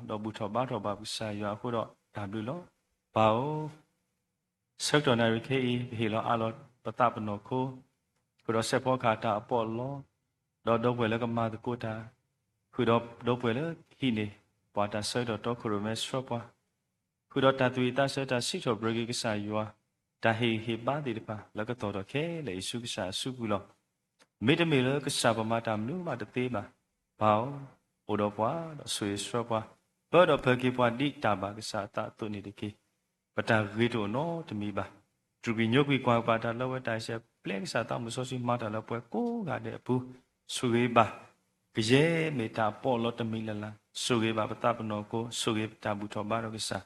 Đọc bù thọ bá xài yo khu đó đàm lưu lo bảo sắc đó này khi hi lo alo bắt ta bên nó khu đó sẽ bỏ cả ta bỏ lo đó đâu về là cái mà được cô ta khu đó đâu về là hi nè bỏ ta sắc đó khu rồi mới sửa bỏ khu đó ta tùy ta sẽ ta xích cho bờ cái xài yo ta hi ba đi ba là cái tổ đó khé lấy su cái xài su bù lo mấy đứa mình là cái xài mà đàm lưu mà được tê mà bảo ở đó quá đó suy sửa bỏ bữa đó phải kịp qua đi ta bà cái xã ta tụi này đi kì, bắt ta ghi đồ nó thì mi bà, chụp hình nhớ quy qua bà ta lâu cái tài sẽ plek xã ta một số gì mà ta lâu phải cố gắng để bu, suy bà, cái gì mấy ta bỏ lót thì mi là suy bà bắt ta bên nó cố suy ta bu cho bà đó cái xã,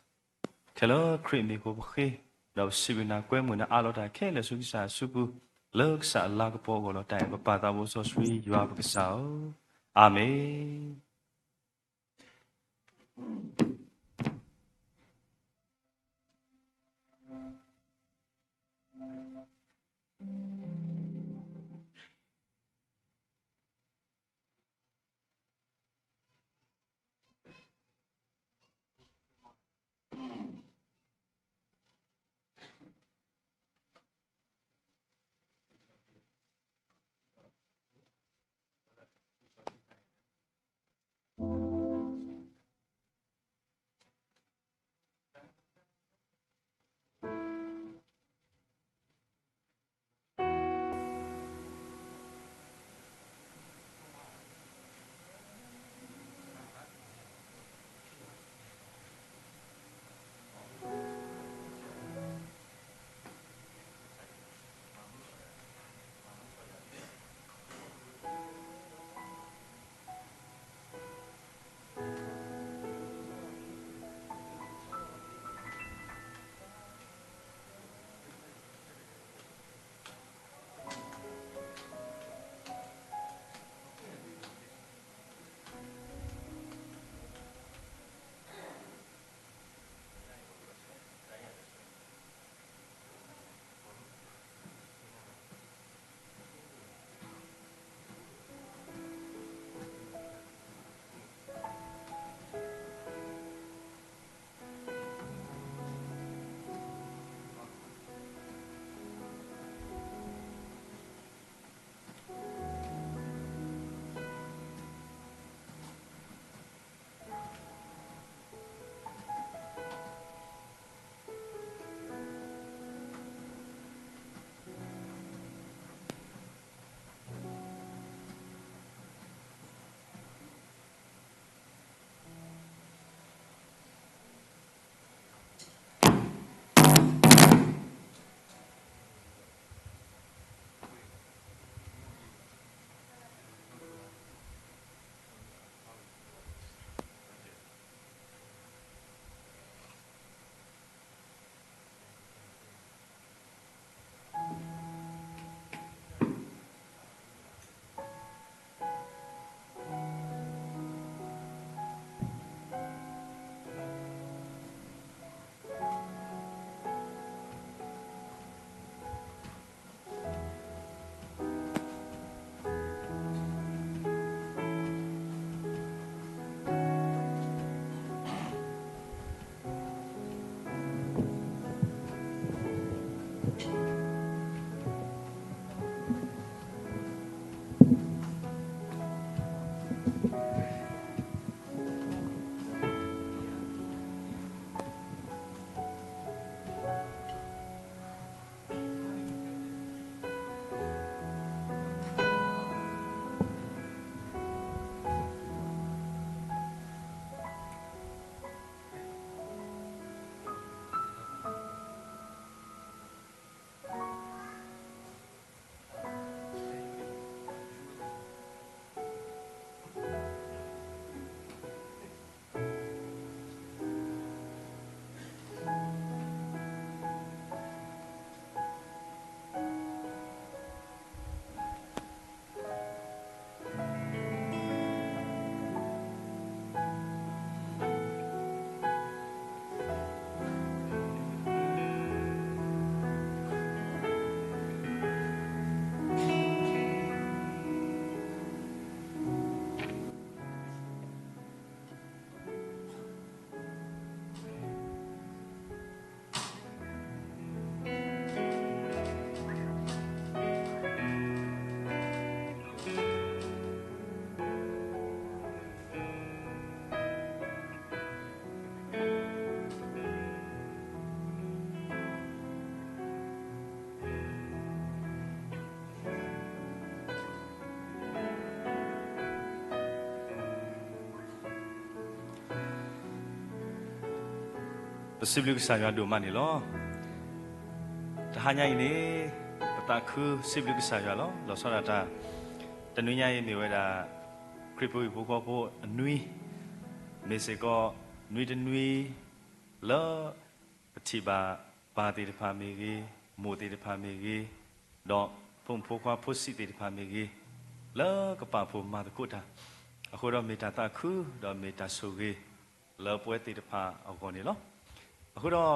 thế là cream mi cố khi đầu xí na quên mình alo ta khi là suy xã suy bu, lỡ xã la cái bỏ cái lót tài bà ta một số suy vào cái xã, amen. สิบลูกสายดูมันนี่ล้อถ้าหายนี่ปตาคือสิบลูกสายล้อเราสอนตาแต่นุ้ยยังมีเวลาคลิปวิบุกโบนุ้ยเมสก็นุ้ยนุ้ยแล้วปฏิบัติปฏิบัติพามีกีโมติบัติพามีกีดอกพุ่งพวกว่าพุทธิติบัติพามีกีแล้วก็ป่าพุ่มมาตะกุดาအခုတော့မေတ္တာတခုတော့မေတ္တာဆိုကြီးလောပွဲတိတဖာအကောနေလောအခုတော့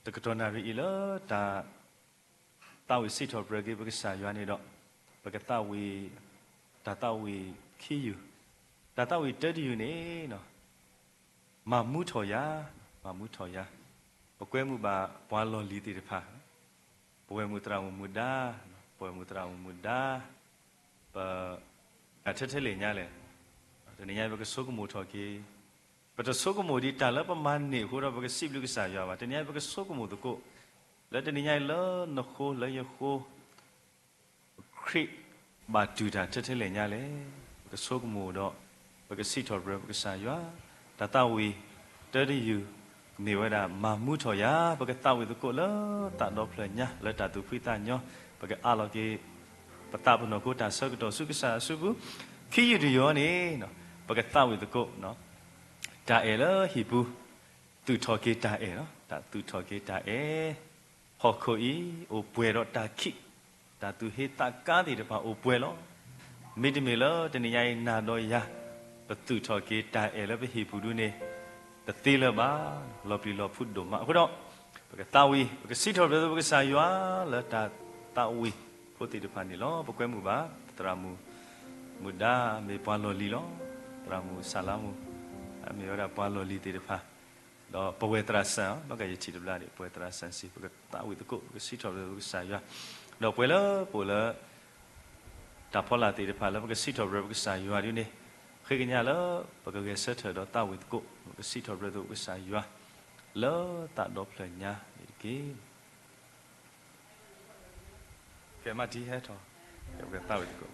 တကတော်နာရီလောဒါတာဝီစိတော်ဘရဂေပကစာရွာနေတော့ပကတဝီဒါတဝီခီယူဒါတဝီတက်ယူနေနော်မမှုထော်ရမမှုထော်ရပကွဲမှုပါဘွာလော်လီတိတဖာပွဲမှုတရာမှုမူဒါပွဲမှုတရာမှုမူဒါပအထက်ထက်လေညာလေတနည်းအားဖြင့်ဆုကမှုထော်ကြီးပတဆုကမှုဒီတာလပမန်နေဟိုတော့ဘကစိဘလူကစားရပါတနည်းအားဖြင့်ဆုကမှုတကိုလက်တနည်းအားလောနခိုလယခိုခရစ်ဘာတူတာထထလေညာလေဘကဆုကမှုတော့ဘကစိထော်ဘကစားရတာတဝီတရီယူနေဝဒမမှုထော်ရဘကတဝီတကိုလောတာတော့ဖလညာလက်တာသူဖိတညောဘကအာလောကေပတပနောကိုတာဆုကတော်ဆုကစားဆုဘူးခီယူရောနေနော်ပကတဝီတကိုနော်ဒါအဲလဟီဘူးသူထော်ကေတာအဲနော်ဒါသူထော်ကေတာအဲဟောခိုဤအိုပွဲတော့တာခိဒါသူဟေတာကားတယ်တပါအိုပွဲလောမိတမီလောတနည်းရိုင်းနာတော့ရဘသူထော်ကေတာအဲလဘဟီဘူးဒုနေတတိလပါလော်ပလီလော်ဖုဒ္ဒမအခုတော့ပကတဝီပကစီထော်ဘလဘကစာယွာလတာတဝီဖို့တိတဖာနေလောပကွဲမှုပါတရာမှုမူဒါမေပွာလော်လီလောတရာမှုဆလာမှုအမေရပွာလော်လီတေတဖာတော့ပဝေတရာဆန်တော့ကရချီတဘလာဒီပဝေတရာဆန်စီပကတာဝီတကုပကစီထော်ဘလဘကစာယွာတော့ပွဲလောပိုလတာဖောလာတေတဖာလပကစီထော်ဘလဘကစာယွာဒီနေခေကညာလောပကကေဆက်ထော်တော့တာဝီတကုပကစီထော်ဘလဘကစာယွာလောတာတော့ဖလညာဒီကေကဲမတီဟဲထော်ပကတာဝီတကု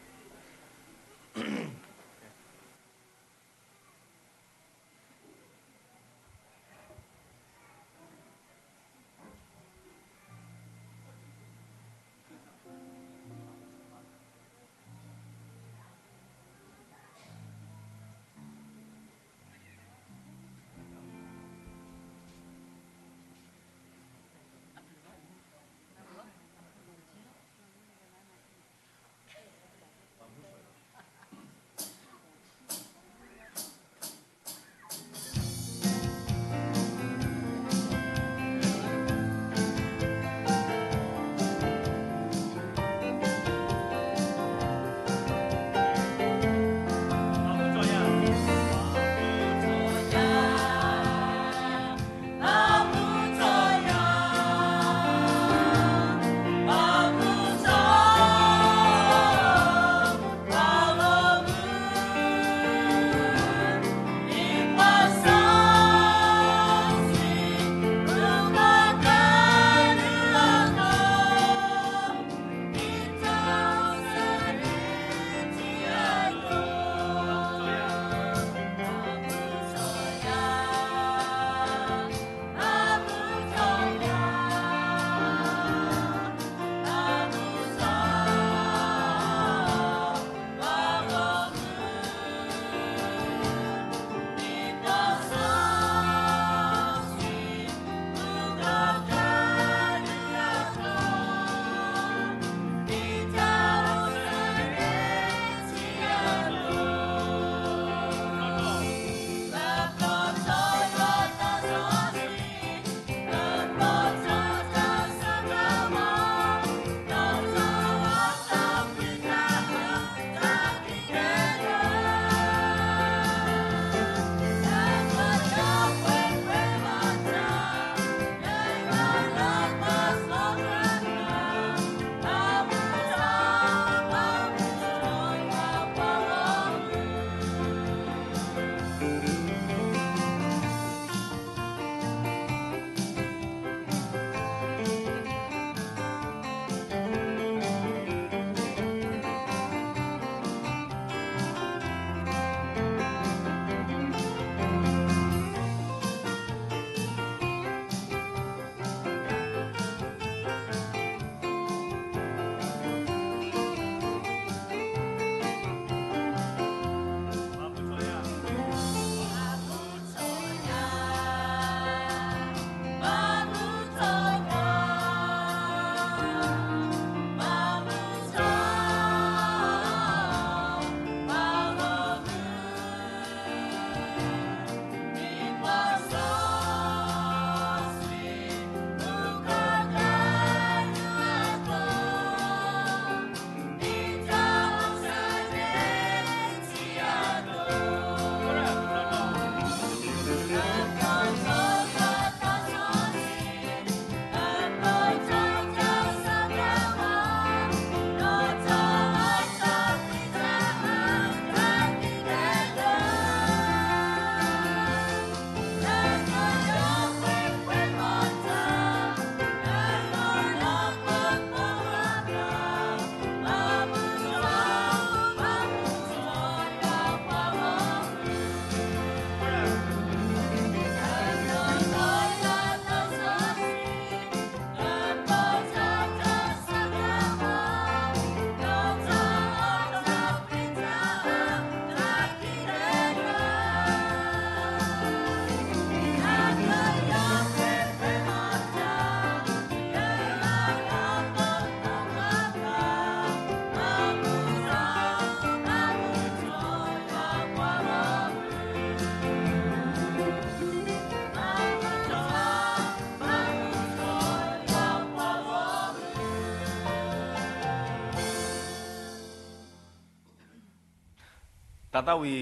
ตาตาวี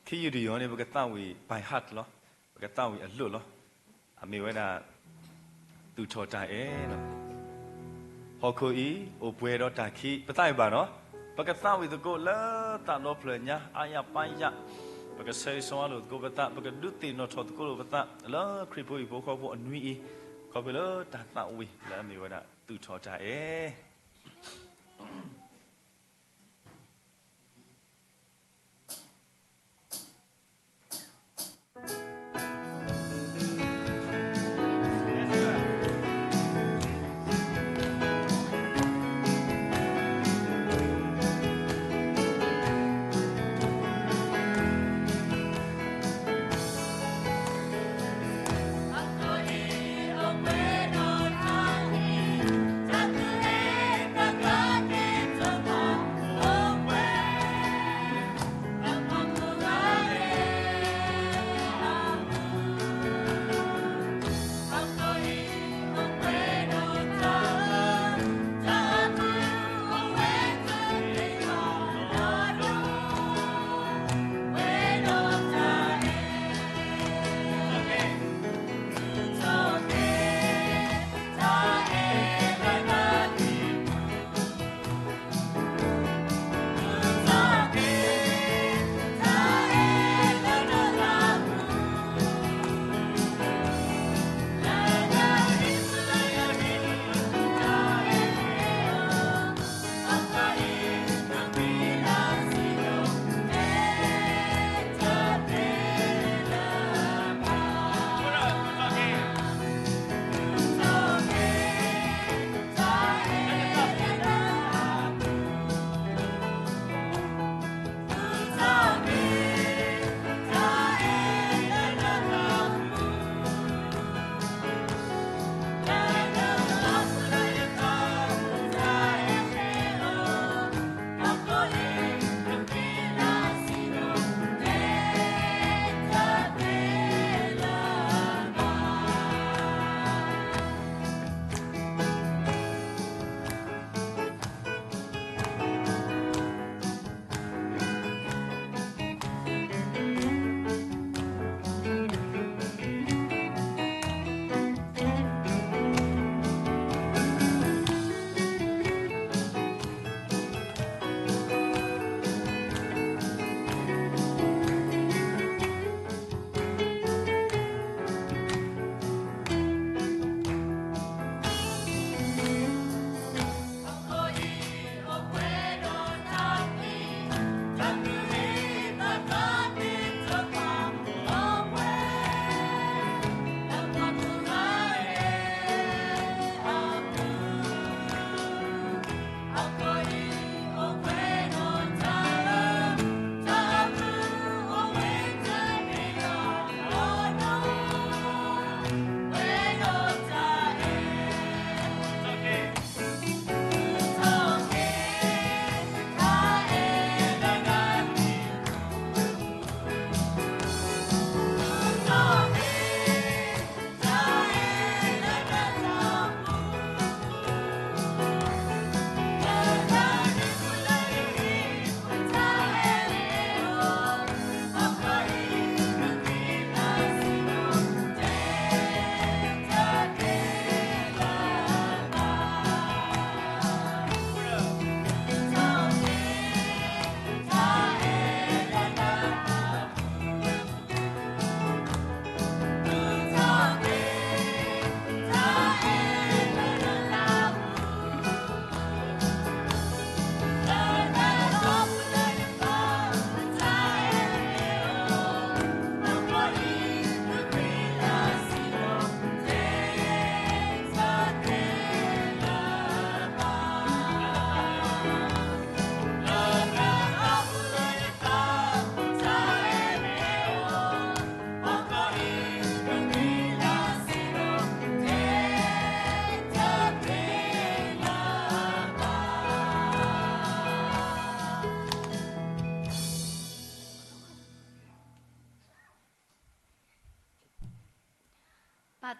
ขี้อยู่ดีอย่างนี้ปกตาวีไปฮัดเหรอปกตาวีอัดลุเหรอมีไว้น่ะตูชอใจเนาะพอคุยโอเปรตาขี้ปตาอีบ้านเนาะปกตาวีตะโกเลตาโนเพลญะอายะไปยะปกเซยสวาลุตะโกปตาปกดุติโนทอตะโกลุปตาแล้วคริปุยโบเขาโบอนุยเขาไปเลยตาตาวีแล้วมีไว้น่ะตูชอใจ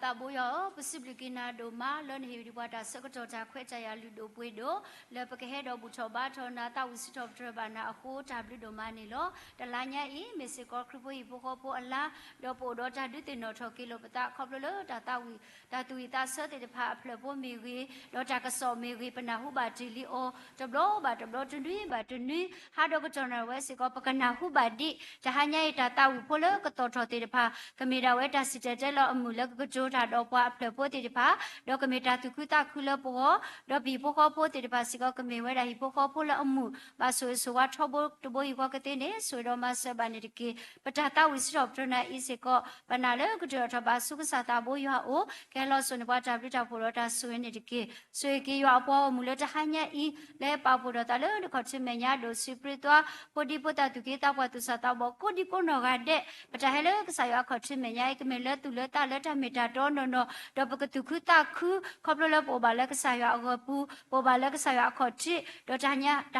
ta bố yo possibly kina do ma learn he di wata sakato ta khwe cha ya lu do pwe do le pa ke he do bu tho ba tho na ta wi sit of traba na a ko ta blu do ma ni lo ta la nya I me se ko khru po I po ko po ala do po do ta du tin no tho ki lo pa ta khop lo ta wi ta tu I ta sa te pha phlo po me wi do ta ka so me wi pa na hu ba ti li o to blo tu ni ba tu ni ha do ko chon na we se ko pa ka na hu ba di ta ha nya ta wi po lo ko to tho te pha ka me da we ta si te lo amu lo ko jo ta do pa phlo po te pha do ka me ta tu ku ta khu lo po do bi po ko po te pha si ko ka me we da hi po ko po lo amu ba so wa tho bo to bo I ko ka te ne so do ma sa ba ni ki pa ta wi si do tro na I se ko pa na lo ko jo tho ba su ka sa ta bo yo o ke lo so ne ba ta ta po lo ta so ni ki so ki yo po mu lo ta ha nya I le pa po do ta lo ko chi me nya do si pri twa po di po ta tu ki ta po tu sa ta bo ko di ko no ga de pa ta he lo ka sa yo ko chi me nya ki me lo tu lo ta me ta do no do pa ka tu khu ta khu ko lo po ba le ka sa yo go pu po ba le ka sa yo ko chi do ta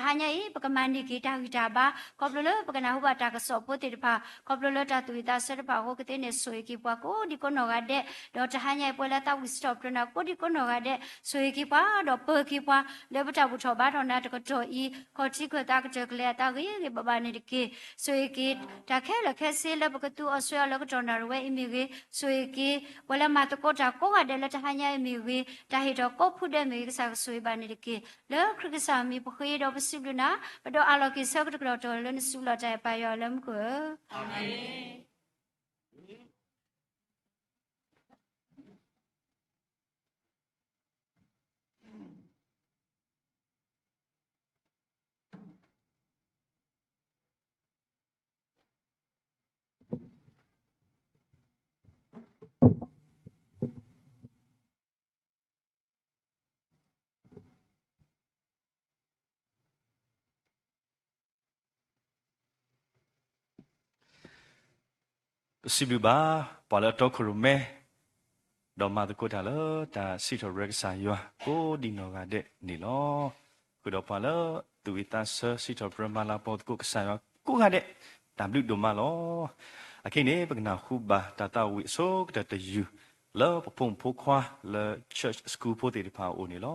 ha nya I pa ka ma ni ki ta ba ko lo pa ka na hu ba ta ka so po te pa ko lo ta tu ta sa pa ho ka te ne so ki pa ko di ko no ga de do ta ha nya po la ta wi stop na ko di ko no ga de so ki pa do po ki pa le pa ta bu tho ba tho na ta ko to I ko chi ko ta ka je ka le ta ki ba ba ni ki so ki ta khe la khe se le pa ka tu Australia lo ko to na we I mi ki so ki po la ma ta ko ta ko ga de la ta ha nya I mi ki ta hi do ko phu de mi ka sa so ba ni ki le khri ka sa mi po khe do pa si lu na ba do a lo ki sa ka to lo ni su lo ta pa yo lam ko amen si bu ba pa la to khru me do ma to ko ta lo ta si to rek sa yo ko di no ga de ni lo ko do pa lo tu I ta sa si to brahma la po ko ka sa yo ko ga de ta blu do ma lo a ke ne pa na hu ba ta wi so ka ta yu lo pa pong po kwa le church school po te pa o ni lo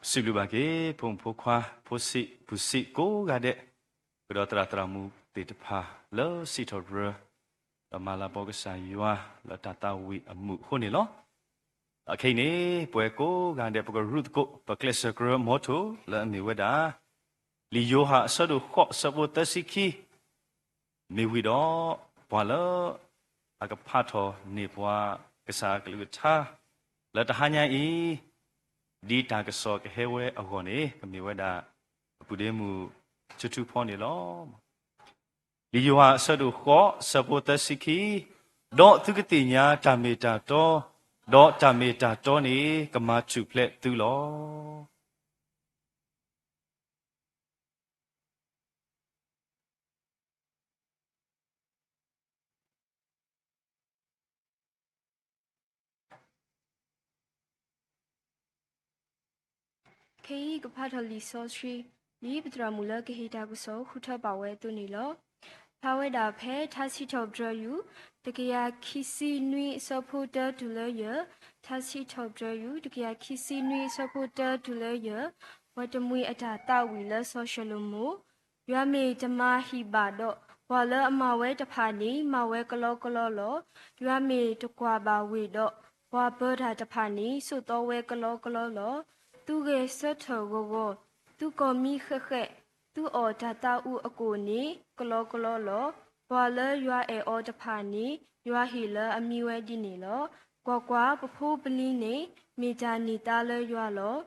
စီလူပါကေဖုန်ဖိုခွာဖိုစီဘူစီကိုကတဲ့ကရတရာတရာမူတေတဖာလောစီတော်ရလမလာဘောကဆိုင်ယွာလတတဝီအမှုခုန်နေလောအခင်းနေပွဲကိုကတဲ့ပကရုတ်ကိုပကလစကရမော်တိုလအမီဝဒါလီယိုဟာဆဒုခော့ဆဘတစီခီမေဝီတော့ဘွာလအကဖတ်တော်နေဘွာကစားကလူချာလတဟညာဤဒီတာကစောကဟဲဝဲအခေါ်နေကမေဝဒါပူဒေမူချူဖောနေလောလီယိုဟာဆဒုခော့ဆဘတစီခီတော့သူကတိညာတာမေတာတော့တော့တာမေတာတော့နေကမချူဖလက်သူလော ခေကဖတ်ထလီဆောရှိလီပတရမူလကေဟီတာကုဆောခုထပါဝဲသူနီလောဖာဝဲတာဖဲထစီထောက်ဒရယူတကယာခီစီနွီဆောဖိုတာဒူလရထစီထောက်ဒရယူတကယာခီစီနွီဆောဖိုတာဒူလရဝတ်တမွေအတာတာဝီလဆောရှလမူရွာမေတမဟီဘာတော့ဝါလအမဝဲတဖာနီမဝဲကလောကလောလောရွာမေတကွာပါဝေတော့ဝါဘောဓာတဖာနီစုတော်ဝဲကလောကလောလောသူကစတ်ထောကိုသူကမီခခက်သူအော်ဒတာဦးအကိုနီကလောကလောလောဘွာလရွာအေအော်တဖာနီရွာဟီလအမီဝဲဒီနီလောကွာကွာပဖိုးပလီနေမေဂျာနီတာလရွာလော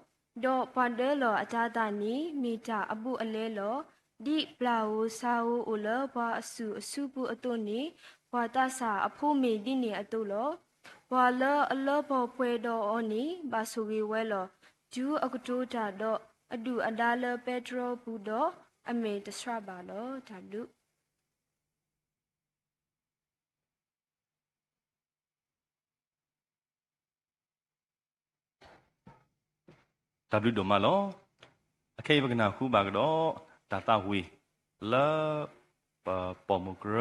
ဒေါ်ပန်ဒဲလောအတာတာနီမေဂျာအပုအလဲလောဒီပလာဝဆာဝအိုလဘွာအစုပူအတုနီဘွာတဆာအဖိုးမေဒီနီအတုလောဘွာလအလောဘောဖွဲတော်အောနီဘာဆူဝီဝဲလောဂျူအကတိုတာတော့အဒူအဒါလပက်ထရိုဘူတော့အမေတစရပါတော့ဒါလူ W ဒမလောအခေပကနာခုပါကတော့ဒါတာဝေလာပမုကရ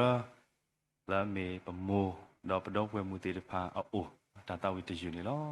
လာမေပမိုတော့ပတော့ဝဲမူတေတဖာအိုဒါတာဝေတယူနေလော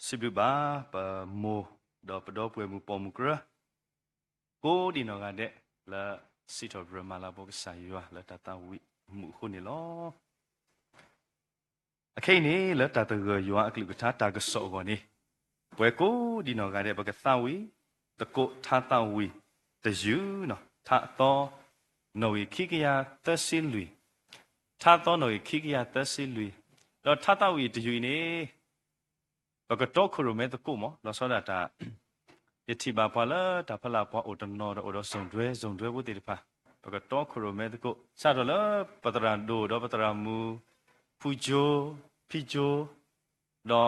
สิบบ้าปะโมดอปดอป่วยมูปอมูกระกูดีนอกันเดละสิทอบรมาลาบอกสายอยู่ละตาตาวิมูคนนี่ล้อโอเคนี่ละตาตะเกยอยู่อักลิกท่าตากระสอบก่อนนี่ป่วยกูดีนอกันเดบอกสาวิตะโกท่าตาวิตะยูเนาะท่าต่อหน่วยขี้กยาตะสิลุยท่าต่อหน่วยขี้กยาตะสิลุยแล้วท่าตาวิตะยูนี่ปกติครูเมตะกูมั้งเราสอนดาตายติบาพาละตาพลาพออุตนอดอุดส่งด้วยบุตรพาปกติครูเมตะกูซาดละปัตราดูดอปัตรามูพูโจพิโจดอ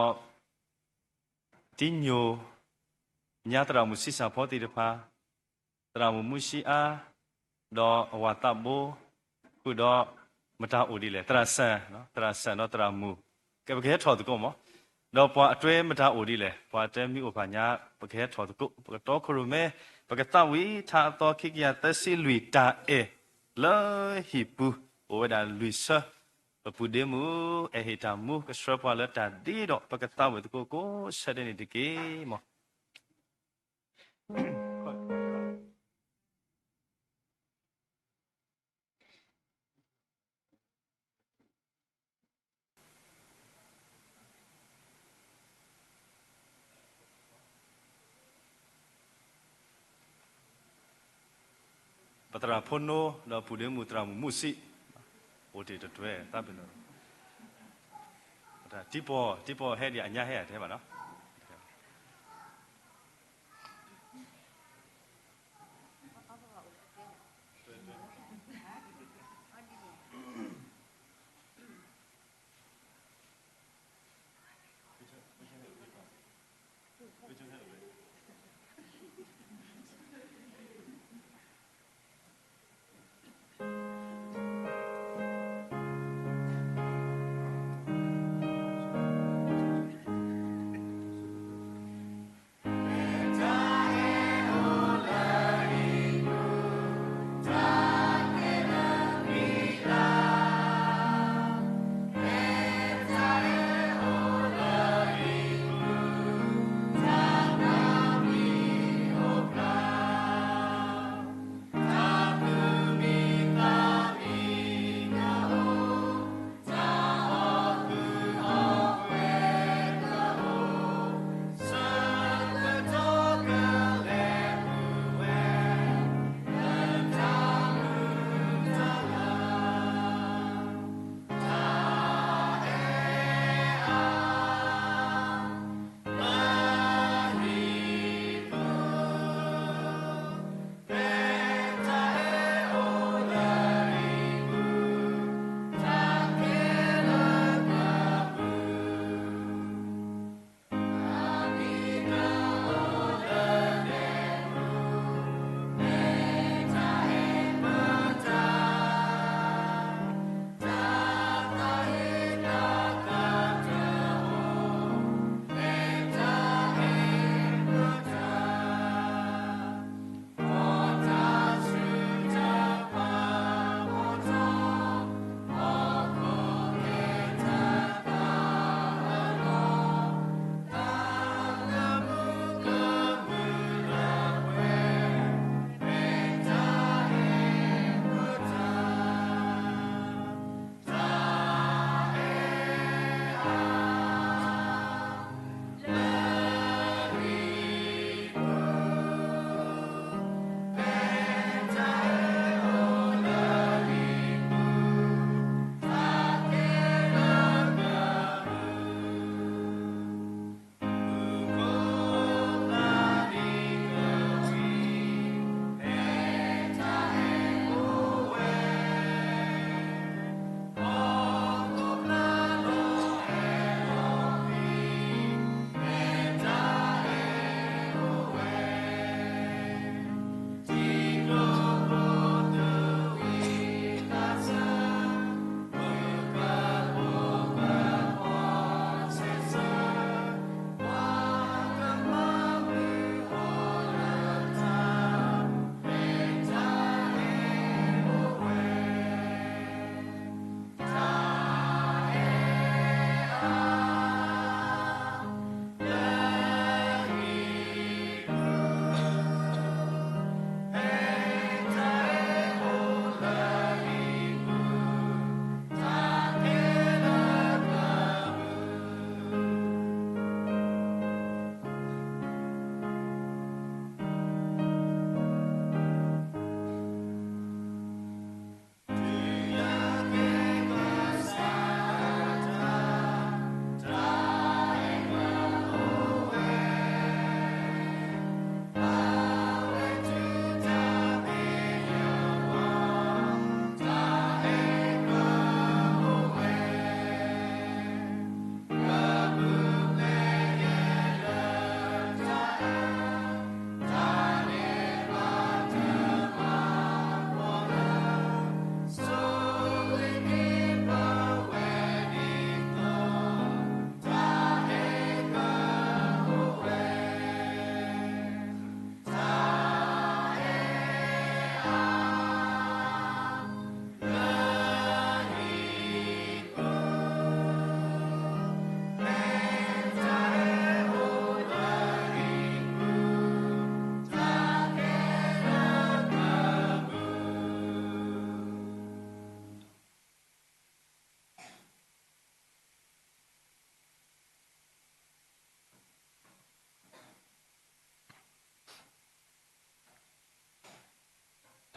ติญโยญาตรามุสิสาพอติรพาตรามุมุชิอาดอวาตาโบกูดอมตาอุดิเลตราสันเนาะตราสันเนาะตรามูแกไปแค่ถอดตะกูมั้งเราพอช่วยมาทำอุดีเลยพอจะมีอุปนิสัยปกติถอดกุปกติครูเมปกติตั้งวิถ้าตัวขี้เกียจแต่สิลุยตาเลยฮิปูโอ้ได้ลุยซะปูเดมูฮิตามูก็ชอบพอแล้วตาดีดอกปกติตั้งวิตกูเสด็จดีกี่มั้งปัตราพนโนเราพูดเรื่องมุตรามุสิโอติตัวตาเป็นอะไรที่พอให้ดีอันยาให้ใช่ป่ะเนาะ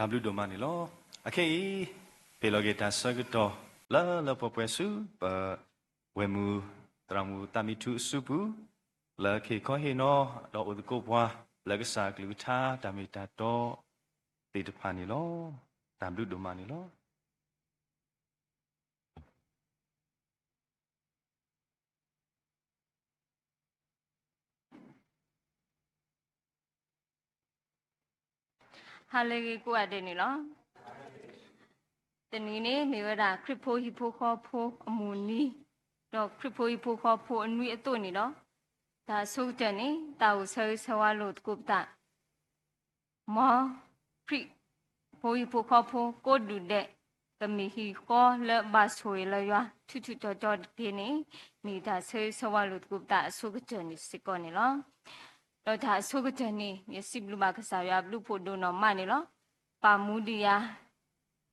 W တို့မနေလောအခေပေလောကေတာဆကတော့လာပပွဲစုပဝေမူတရမူတမီထုစုပူလာခေခောဟေနောတော့ဥဒကိုဘွားလကစားကလူသာတမီတာတော့တေတဖာနေလော W တို့မနေလောဟာလေကိုရတယ်နေလောတနည်းနေနေရတာခရစ်ဖိုဟီဖိုခေါ်ဖိုအမူနီတော့ခရစ်ဖိုဟီဖိုခေါ်ဖိုအနွေအတုနေတော့ဒါဆုတ်တယ်နေတာကိုဆဝါလို့ကုပတာမောခရစ်ဖိုဟီဖိုခေါ်ဖိုကိုဒူတဲ့ကမီဟီခေါ်လဘဆွေလရွာထူကြောဒီနေတာဆဝါလို့ကုပတာဆုတ်တယ်နေစကောနေလောတော့ဒါဆုကတဲ့နေမျက်စိဘလူမကစားရဘလူဖို့ဒုံတော့မနေလောပါမူဒီယာ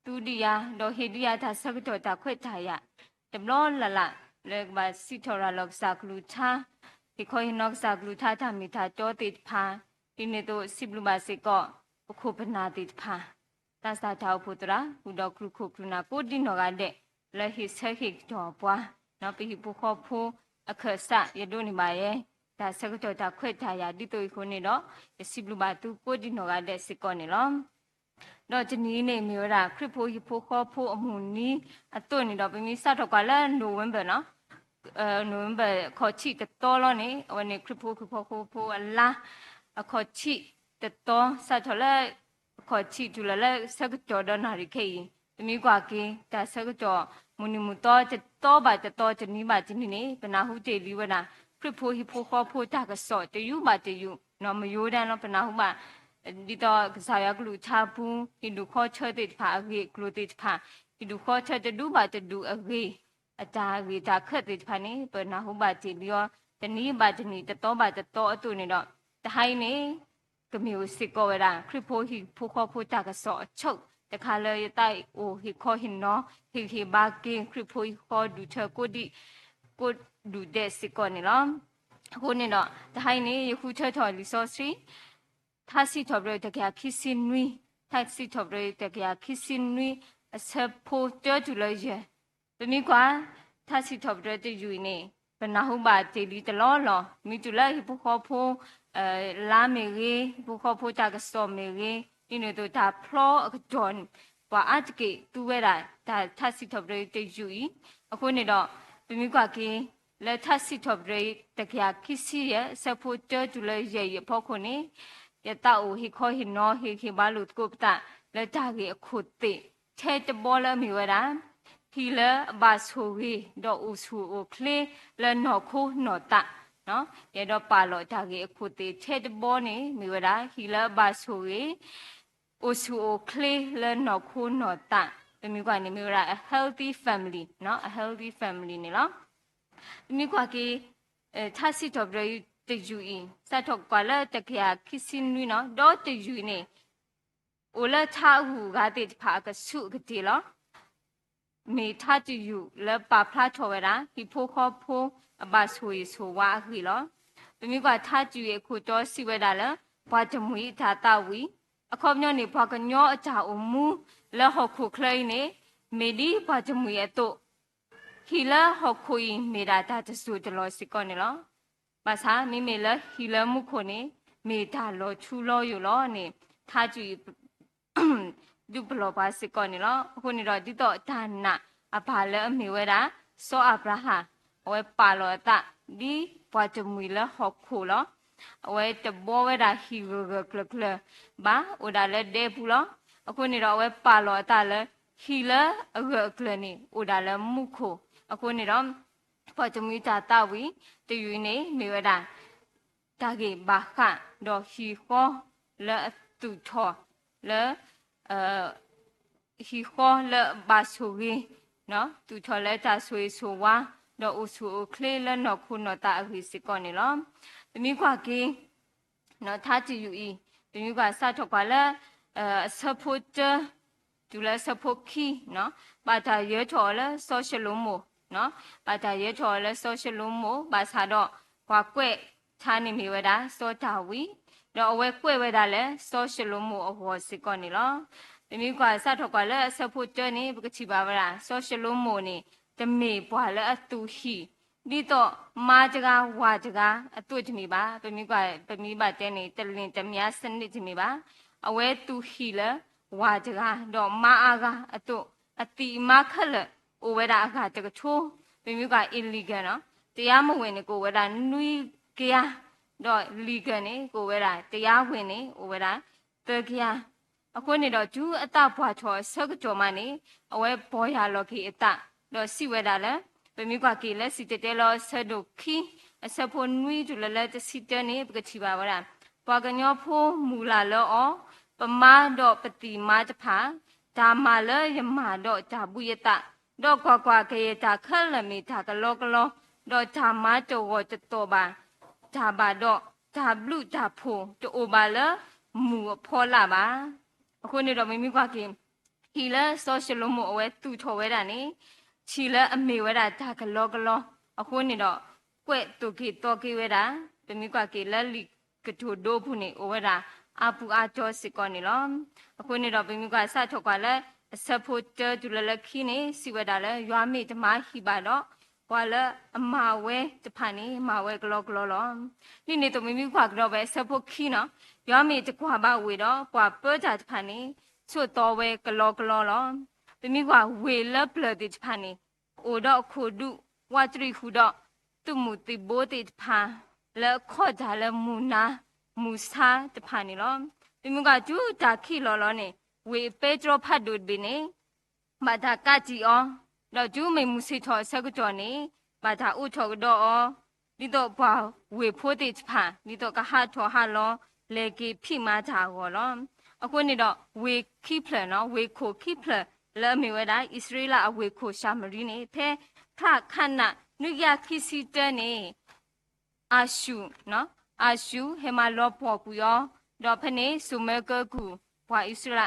တူဒီယာတော့ဟေဒီယာဒါဆကတော့ဒါခွဲ့ထားရတဘလောလလလေကဘာစီထော်ရာလောက်စာကလူချာဒီခေါ်ရင်နောက်စာကလူချာတာမိတာတောတိဖာဒီနေတော့စိဘလူမစေကောအခုပနာတိဖာတသတာဖို့တရာဟူတော့ခုခုကနာကိုဒီနောကတဲ့လေဟိဆခိတော့ပွားနော်ပိပုခောဖို့အခက်ဆရဒုန်နေပါရဲ့ဒါစကတော့ဒါခွဲ့ထားရဒီတို့ခုနေတော့စိဘလူမတူကိုဒီနောကတဲ့စကောနေလောတော့ဒီနေ့နေမျိုးတာခရစ်ဖိုဟီဖိုခေါ်ဖိုအမှုနီးအတွနေတော့ပြင်းစတော့ကလည်းနိုဝင်ဘာနော်နိုဝင်ဘာခေါ်ချီတတော်လို့နေဝန်နေခရစ်ဖိုဖိုအလားခေါ်ချီတတော်စတော့လည်းခေါ်ချီတူလည်းစကတော့တော့နာရီခေဒီမျိုးကွာကင်းဒါစကတော့မူနီမူတော့တော့ပါတော့ဒီနေ့ပါဒီနေ့နေဘနာဟုတေလီဝနာခရစ်ဖိုဟီဖိုခေါ်ဖိုတာကစော့တယူပါတယူနော်မယိုးတန်းတော့ဘနာဟုမှာဒီတော့ဆာယကလူချဘူးဒီလူခေါ်ချတဲ့ဖာအကြီးကလူတဲ့ဖာဒီလူခေါ်ချတဲ့ဒူပါတဲ့ဒူအကြီးအတားကြီးတာခက်တဲ့ဖာနေပနာဟုပါကြည့်လျောတနည်းပါတနည်းတော့ပါတော့အတူနေတော့တဟိုင်းနေကမျိုးစစ်ကောရခရစ်ဖိုဟီဖိုခေါ်ဖိုတာကစောအချုပ်တခါလေတိုက်အိုဟီခေါ်ဟင်နော်ဟီဘာကင်းခရစ်ဖိုဟီခေါ်ဒူချကိုဒီကိုဒူတဲ့စစ်ကောနေလောအခုနေတော့တဟိုင်းနေယခုချထော်လီဆိုစီ他是头不的给他去心里，他是头不的给他去心里，是破掉住了耶。不咪关，他是头不的有呢，本来好把这里的老了，咪住了不靠谱，拉美个不靠谱，大个少美个，因为都他 pro 个转，把阿这个都为了他是头不的有呢，我看你了，不咪关个。แล้วถ้าสิทบเลยแต่แค่คิดสิเยสะพูดเจอจุเลยเยพอคนนี้ยะตาอูฮิคอหินนอฮิบาลุตกุปตะแล้วตาเกขุดติเทตบอลมีเวลาฮีเลบาสูฮีดออูสูโอคลีแล้วนอคูนอตะเนาะเดี๋ยวปาโลตาเกขุดติเทตบอลนี่มีเวลาฮีเลบาสูฮีอูสูโอคลีแล้วนอคูนอตะเป็นมีกว่านี่มีเวลา a healthy family เนาะ a healthy family นี่เนาะมีกว่ากีถ้าสิทบเลยตยูอิสะทกกว่าละตะเกียคิสินนี่เนาะดอตยูนี่โอละท่าหูกาติพากะสุกติลอมีท่าตยูละปาพลาทอเวราฮิโพคอโพอบาสวยสวาหิลอมีกว่าท่าตยูคูตอสิเวดาละปาจมุยทาตาวิอคอมญอนี่พากะญออจาอมูละหอกคุคลยนี่เมดีปาจมุยอโตฮีละหอกคุยเมดาตาจะสุตลอสิกอนี่ลอภาษามิเมลฮีลมุคนนี้เมดาโลชูโลอยู่ล้อนี่ถ้าจูดูบลอบาสิก่อนนี่ล้อคนนี้เราที่ต่อทานน่ะอาภาเลมีเวลาโซอับราฮาเอาไว้ปาโลตะดีปาจมุยละหอกคูล้อเอาไว้จะบ่เวลาฮีเกกลบ้าอุดาเลเดบุล้อคนนี้เราเอาไว้ปาโลตะเลยฮีละเกกลนี่อุดาเลมุโคคนนี้เราพอจะมีตาตาวิตัวอยู่ในมีเวลาตาเก็บบาค่ะดอกฮีโคและตุทอและฮีโคและบาสุกีเนาะตุทอและตาสวยสวาดอกอุสุเคลและนอคุณนอตาอภิสิก่อนนี่ล้อมีกว่ากีเนาะถ้าจะอยู่อีมีกว่าซาทกว่าและสะพุจดูแลสะพุคีเนาะบาตาเยอะทอและโซเชียลโมเนาะบาตาเยทอและโซเชียลโมบาซาดอกว่าเกวชานิมีเวดาโซตาวีดอกเวเกวเวดาและโซเชียลโมอโหสิก่อนนี่ลอ มีกว่าสัตว์กว่าแล้วสะพูเจนี่ปกติบาบราโซเชียลโมนี่จะมีบว่าแล้วตูฮีดีต่อมาจกาวาจกาตัวจะมีบ้าเป็นมีบาเจนี่ตะลินจะมีสนิจะมีบ้าเอาไว้ตูฮีละวาจกาดอกมาอากาตัวตีมาขละโอเวดาอากาจะกระโชเป็นมีกว่าอิลลีกันเนาะတရားမဝင်ကိုဝဲတာနွီကရတော့လီကန်နေကိုဝဲတာတရားဝင်နေကိုဝဲတာတကရအခုနေတော့ဂျူအတဘွားချောဆက်ကကြော်မနေအဝဲဘောရလော်ခီအတတော့စီဝဲတာလဲပမိကွာကေလဲစီတဲလောဆက်ဒိုခီအစဖို့နွီဂျူလဲလဲတစီတဲနေပကချီပါဝရပွာကညောဖိုးမူလာလောအောပမာတော့ပတိမာတဖာဒါမာလဲယမာတော့ဂျာဘူးယတတော့ကွာကေတာခက်လမီတာကလောကလောတော့ဓမ္မတော်จะตัวบาဓာဘာတော့ဓာဘလူဓာဖိုတိုဘာလမူဖောလာပါအခုနေတော့မိမိကွာကင်ခီလာဆိုရှယ်လမအဝဲတူထော်ဝဲတာနေချီလာအမေဝဲတာဓာကလောကလောအခုနေတော့ကွဲ့တူကီတော်ကီဝဲတာမိမိကွာကီလက်လီကတူဒိုဖူနေဝဲတာအပူအကျော်စစ်ကောနေလောအခုနေတော့မိမိကွာစထော်ကွာလဲစဖို့တဲဒူလလခီနေစီဝဲတာလဲရွာမေဓမ္မဟိပါတော့ဘွာလအမဝဲတဖာနေမဝဲကလောကလောလောနိနေတော့မိမိခွာကတော့ပဲစဖို့ခီနော်ရွာမေတကွာပါဝေတော့ဘွာပောကြတဖာနေချွတ်တော်ဝဲကလောကလောလောမိမိခွာဝေလပလတိတဖာနေအိုတော့ခိုဒုဝါတရီခုတော့သူမူတိဘိုးတိတဖာလက်ခေါ်ကြလဲမူနာမူစာတဖာနေလောမိမိကကျူတာခီလောလောနေဝေပေတရောဖတ်ဒုဘိနေမတာကကြည့်အောင်တော့ကျူးမိမှုစိထောဆက်ကကြော်နေဘာသာဥထောတော့ဒီတော့ဘာဝေဖို့တိဖာဒီတော့ကဟာထောဟာလောလေကီဖိမာတာဟောလောအခုနေတော့ဝေခိဖလနော်ဝေခိုခိဖလလဲမီဝဲတာဣသရေလအဝေခိုရှာမရီနေဖဲခခဏနုရခိစီတနေအာရှုနော်အာရှုဟေမလောပေါ်ကူယောတော့ဖနေစုမဲကကူဘွာဣသရေလ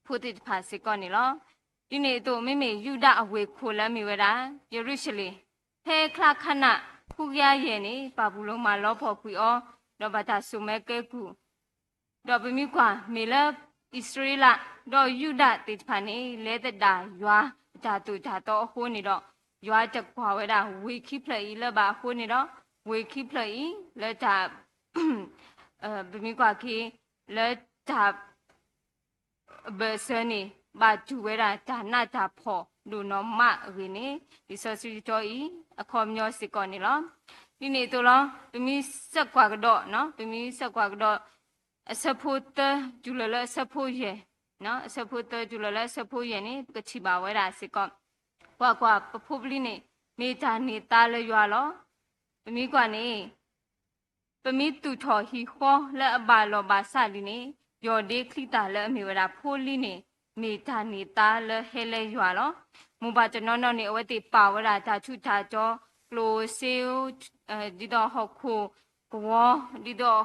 ဖို့တိဖာစေကောနေလောဒီနေ့တော့မိမိယူဒအဝေခိုလမ်းမိဝဲတာယေရုရှလင်ဖဲခလခဏခုရရဲ့နေပါဘူးလုံးမှာလောဖို့ခွီအောတော့ဘာသာဆုမဲကဲကူတော့ဗမိကွာမေလဣသရေလတော့ယူဒတိဖာနေလဲတတာရွာဓာတုဓာတော့ဟိုးနေတော့ရွာတက်ခွာဝဲတာဝေခိဖလီလဘာဟိုးနေတော့ဝေခိဖလီလဲတာဗမိကွာကီလဲတာဘဆနီဘာကျူဝဲတာဒါနာတာဖော်လူနော်မရင်းနေဒီဆိုစီတိုဤအခေါ်မျိုးစစ်ကောနေလောဒီနေ့တော့လောပမီဆက်ကွာကတော့နော်ပမီဆက်ကွာကတော့အစဖို့တကျူလလစဖို့ရဲ့နော်အစဖို့တကျူလလစဖို့ရဲ့နေကချီပါဝဲတာစစ်ကောကွာပဖို့ပလီနေမေတာနေတာလရွာလောပမီကွာနေပမီတူထော်ဟီခေါ်လက်အပါလောပါစလီနေယော်ဒေခလီတာလက်အမေဝတာဖိုးလီနေမေတာနေတာလဟဲလေရွာလောမူပါကျွန်တော်နေအဝတိပါဝရာတာချုတာကြောကလိုဆေဒီတော့ဟောခုကောဒီတော့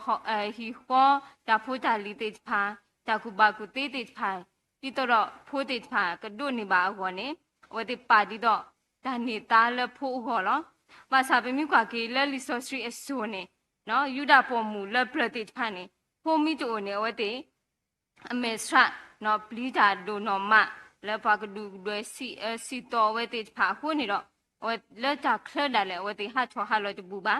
ဟီခေါ်တာဖိုတာလီတေဖာတာကူဘာကူတေတေဖာဒီတော့ဖိုတေဖာကဒုနေပါအောနေအဝတိပါဒီတော့ဒါနေတာလဖိုးဟောလောမစာပမိကွာကေလက်လီဆိုစထရီအဆိုနေနော်ယူဒပေါ်မူလက်ပရတေဖာနေဖိုမီတိုနေအဝတိအမေစရာနော်ပလီတာဒိုနော်မလဲပါကဒူဒွဲစီတော်ဝဲတိဖာခုနေတော့ဝဲလက်တာခလဒါလဲဝဲတိဟာချောဟာလောတဘူပါ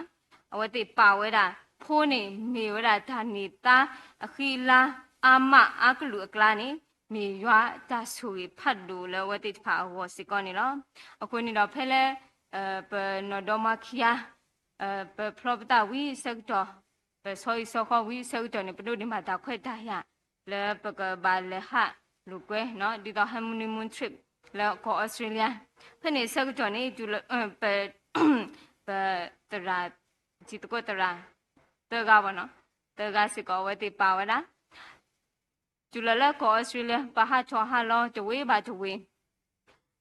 ဝဲတိပါဝဲတာဖိုးနေမေဝဲတာဒါနေတာအခီလာအာမအကလူအကလာနေမေရွာတာဆူဖတ်ဒူလဲဝဲတိဖာဝစီကောနေလောအခုနေတော့ဖဲလဲပနော်ဒမခီယာပဖလောပတာဝီဆက်တော်ပဆိုရီဆောခဝီဆက်တော်နေပဒုဒီမှာတာခွဲတာရလဲပကဘာလဲဟာလူကွဲနော်ဒီတော့ honeymoon trip လဲကိုဩစတြေးလျဖနေဆက်ကြော်နေကျူပတရာจิตကိုတရာတကဘာနော်တကစစ်ကောဝတိပါဝဒါကျူလလဲကိုဩစတြေးလျဘာဟာချောဟာလောတဝေးပါတဝေး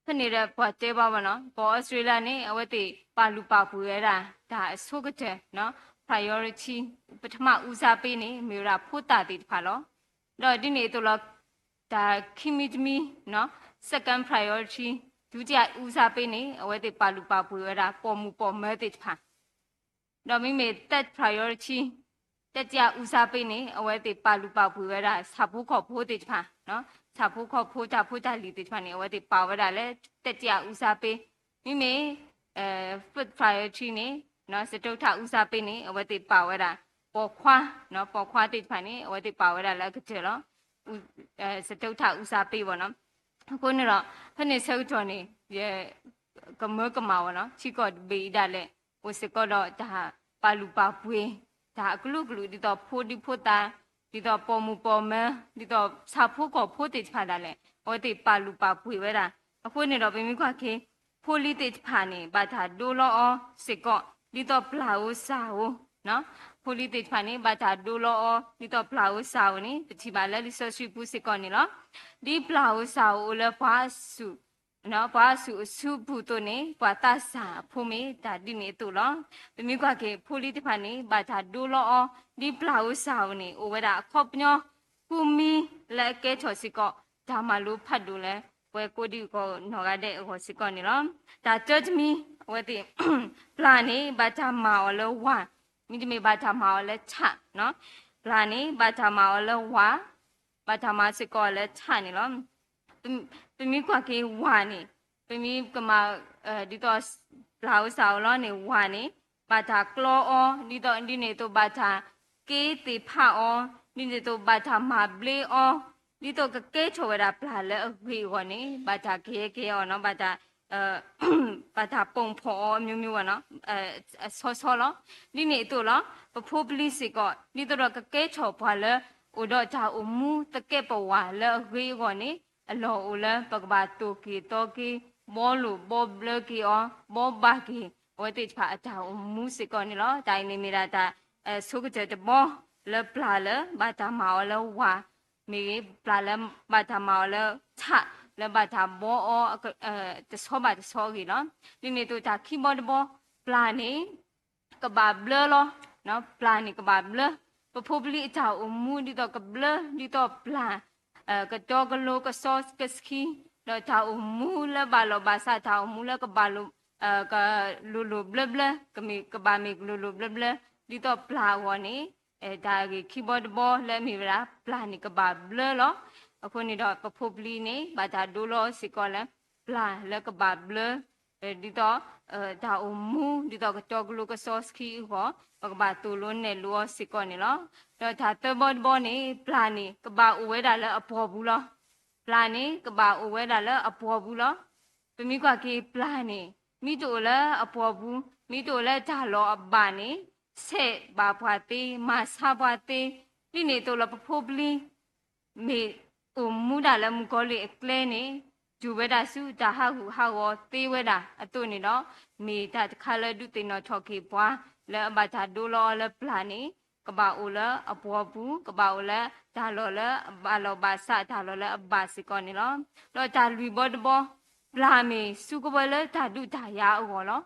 ဖနေတဲ့ဘွားတဲပါဗနော်ကိုဩစတြေးလျနေအဝတိပါလူပါပူရတာဒါအဆုကတဲ့နော် priority ပထမဦးစားပေးနေမေရာဖို့တာတိတဖာလောတော့ဒီနေ့တော့ဒါခိမီတမီနော် second priority ဒုတိယဦးစားပေးနေအဝဲတိပါလူပါပူရတာပေါ်မူပေါ်မဲတိဖာတော့မိမေ third priority တက်ကြဦးစားပေးနေအဝဲတေပါလူပါပွေဝဲတာစာဖို့ခေါ်ဖို့တေဖာနော်စာဖို့ခေါ်ဖို့တာဖို့တာလီတေဖာနေအဝဲတေပါဝဲတာလဲတက်ကြဦးစားပေးမိမေfirst priority နေနော်စတုထဦးစားပေးနေအဝဲတေပါဝဲတာပေါ်ခွာနော်ပေါ်ခွာတေဖာနေအဝဲတေပါဝဲတာလဲကကြလောစတုထဦးစားပေးပေါ့နော်ခုနေတော့ဖနေဆုတ်တော်နေကမကမာပေါ့နော်ချီကော့ဘေးဒါလဲဟိုစကော့တော့ဒါပါလူပါပွေဒါအကလုကလုဒီတော့ဖိုးဒီဖိုးတာဒီတော့ပေါ်မူပေါ်မဲဒီတော့စာဖို့ကောဖိုးတေဖာတာလဲဟိုတေပါလူပါပွေဝဲတာအခုနေတော့ဘယ်မိခွာခေဖိုးလီတေဖာနေဘာသာဒိုလောစကော့ဒီတော့ပလာဝစာဝနော်ဖိုးလီတေဖာနေဘာသာဒိုလောဒီတော့ပလာဝစာဝနေတချီပါလဲလိဆော့ရှိပူစကော့နေလောဒီပလာဝစာဝလဲဘာစုနော်ဘာစုဘူးတို့နေဘာသာစာဖိုမေဒါဒီနေတူလောဘမိကွာကေဖိုလီတဖာနေဘာသာဒိုလောဒီပလာဝစာဝနေအိုဝဲတာခေါပညောကူမီလက်ကဲချော်စီကောဒါမလိုဖတ်တူလဲဝဲကိုဒီကောနော်ကတဲ့ဟောစီကောနေလောဒါကြတ်မီဝဲတိပလာနေဘာသာမာလောဝါမိဒီမေဘာသာမာလဲချနော်ပလာနေဘာသာမာလောဝါဘာသာမာစီကောလဲချနေလောပမီကွာကေဝါနေပမီကမာဒီတော့လာဝစာလောနေဝါနေဘာသာကလောအောဒီတော့ဒီနေတော့ဘာသာကေတေဖာအောဒီနေတော့ဘာသာမာဘလေအောဒီတော့ကကဲချောဝရပလာလဲအခွေဝနေဘာသာကေအောနော်ဘာသာဘာသာပုံဖော်မျိုးမျိုးနော်ဆောလောဒီနေတော့လောပဖိုးပလီစီကောဒီတော့ကကဲချောဘွာလဲဥတော့ဂျာအမူတကဲပဝါလဲအခွေဝနေအလောအိုလပကဘာတိုကီတိုကီဘောလူဘောဘလကီအောဘောဘာကီဝတိဖာအတာမူစစ်ကောနီလောတိုင်နေမီရာတာဆုကတဲ့ဘောလပလာလဘာတာမောလဝါမီပလာလဘာတာမောလချလဘာတာဘောအောတဆောဘာတဆောကီလောဒီနေတူတာခီဘောဘောပလာနေကဘာဘလလောနော်ပလာနေကဘာဘလပဖိုးပလီအတာမူဒီတော့ကဘလဒီတော့ပလာကတောကလိုကဆော့ကစခီတော့တာမူလဘာလောဘာစာတာမူလကဘာလိုကလူလူဘလဘလကမီကဘာမီလူလူဘလဘလဒီတော့ပလာဝနေဒါကီဘော့ဘောလဲမီဗရာပလာနီကဘာဘလလောအခုနေတော့ပဖိုးပလီနေဘာသာဒိုလောစီကောလဲပလာလကဘာဘလဒီတော့ဒါမူဒီတော့ကတောကလိုကဆော့စခီဟောကဘာတူလုံးနဲ့လောစီကောနေလောတော့ဒါတဘောဘောနေပလာနေကဘာအဝဲတာလဲအပေါ်ဘူးလောပလာနေကဘာအဝဲတာလဲအပေါ်ဘူးလောပမိကွာကေပလာနေမိတို့လဲအပေါ်ဘူးမိတို့လဲဂျာလောအဘာနေဆက်ဘာဘွားတေးမဆာဘွားတေးဒီနေတော့လပဖိုးပလီမေမူဒါလဲမူကောလီအကလဲနေဂျူဝဲတာစုဒါဟာဟုဟာဝတေးဝဲတာအတုနေတော့မေဒါတခါလဲဒုတိနောချော်ကေဘွားလဲဘာသာဒိုလောလဲပလာနေကဘာအိုလအပေါ်ဘူးကဘာအိုလဒါလောလဘာလောဘာစာဒါလောလဘာစီကောနေလောတော့ဒါလူဘောတဘောပလာမီစုကပွဲလဲဒါဒုဒါယာအောလော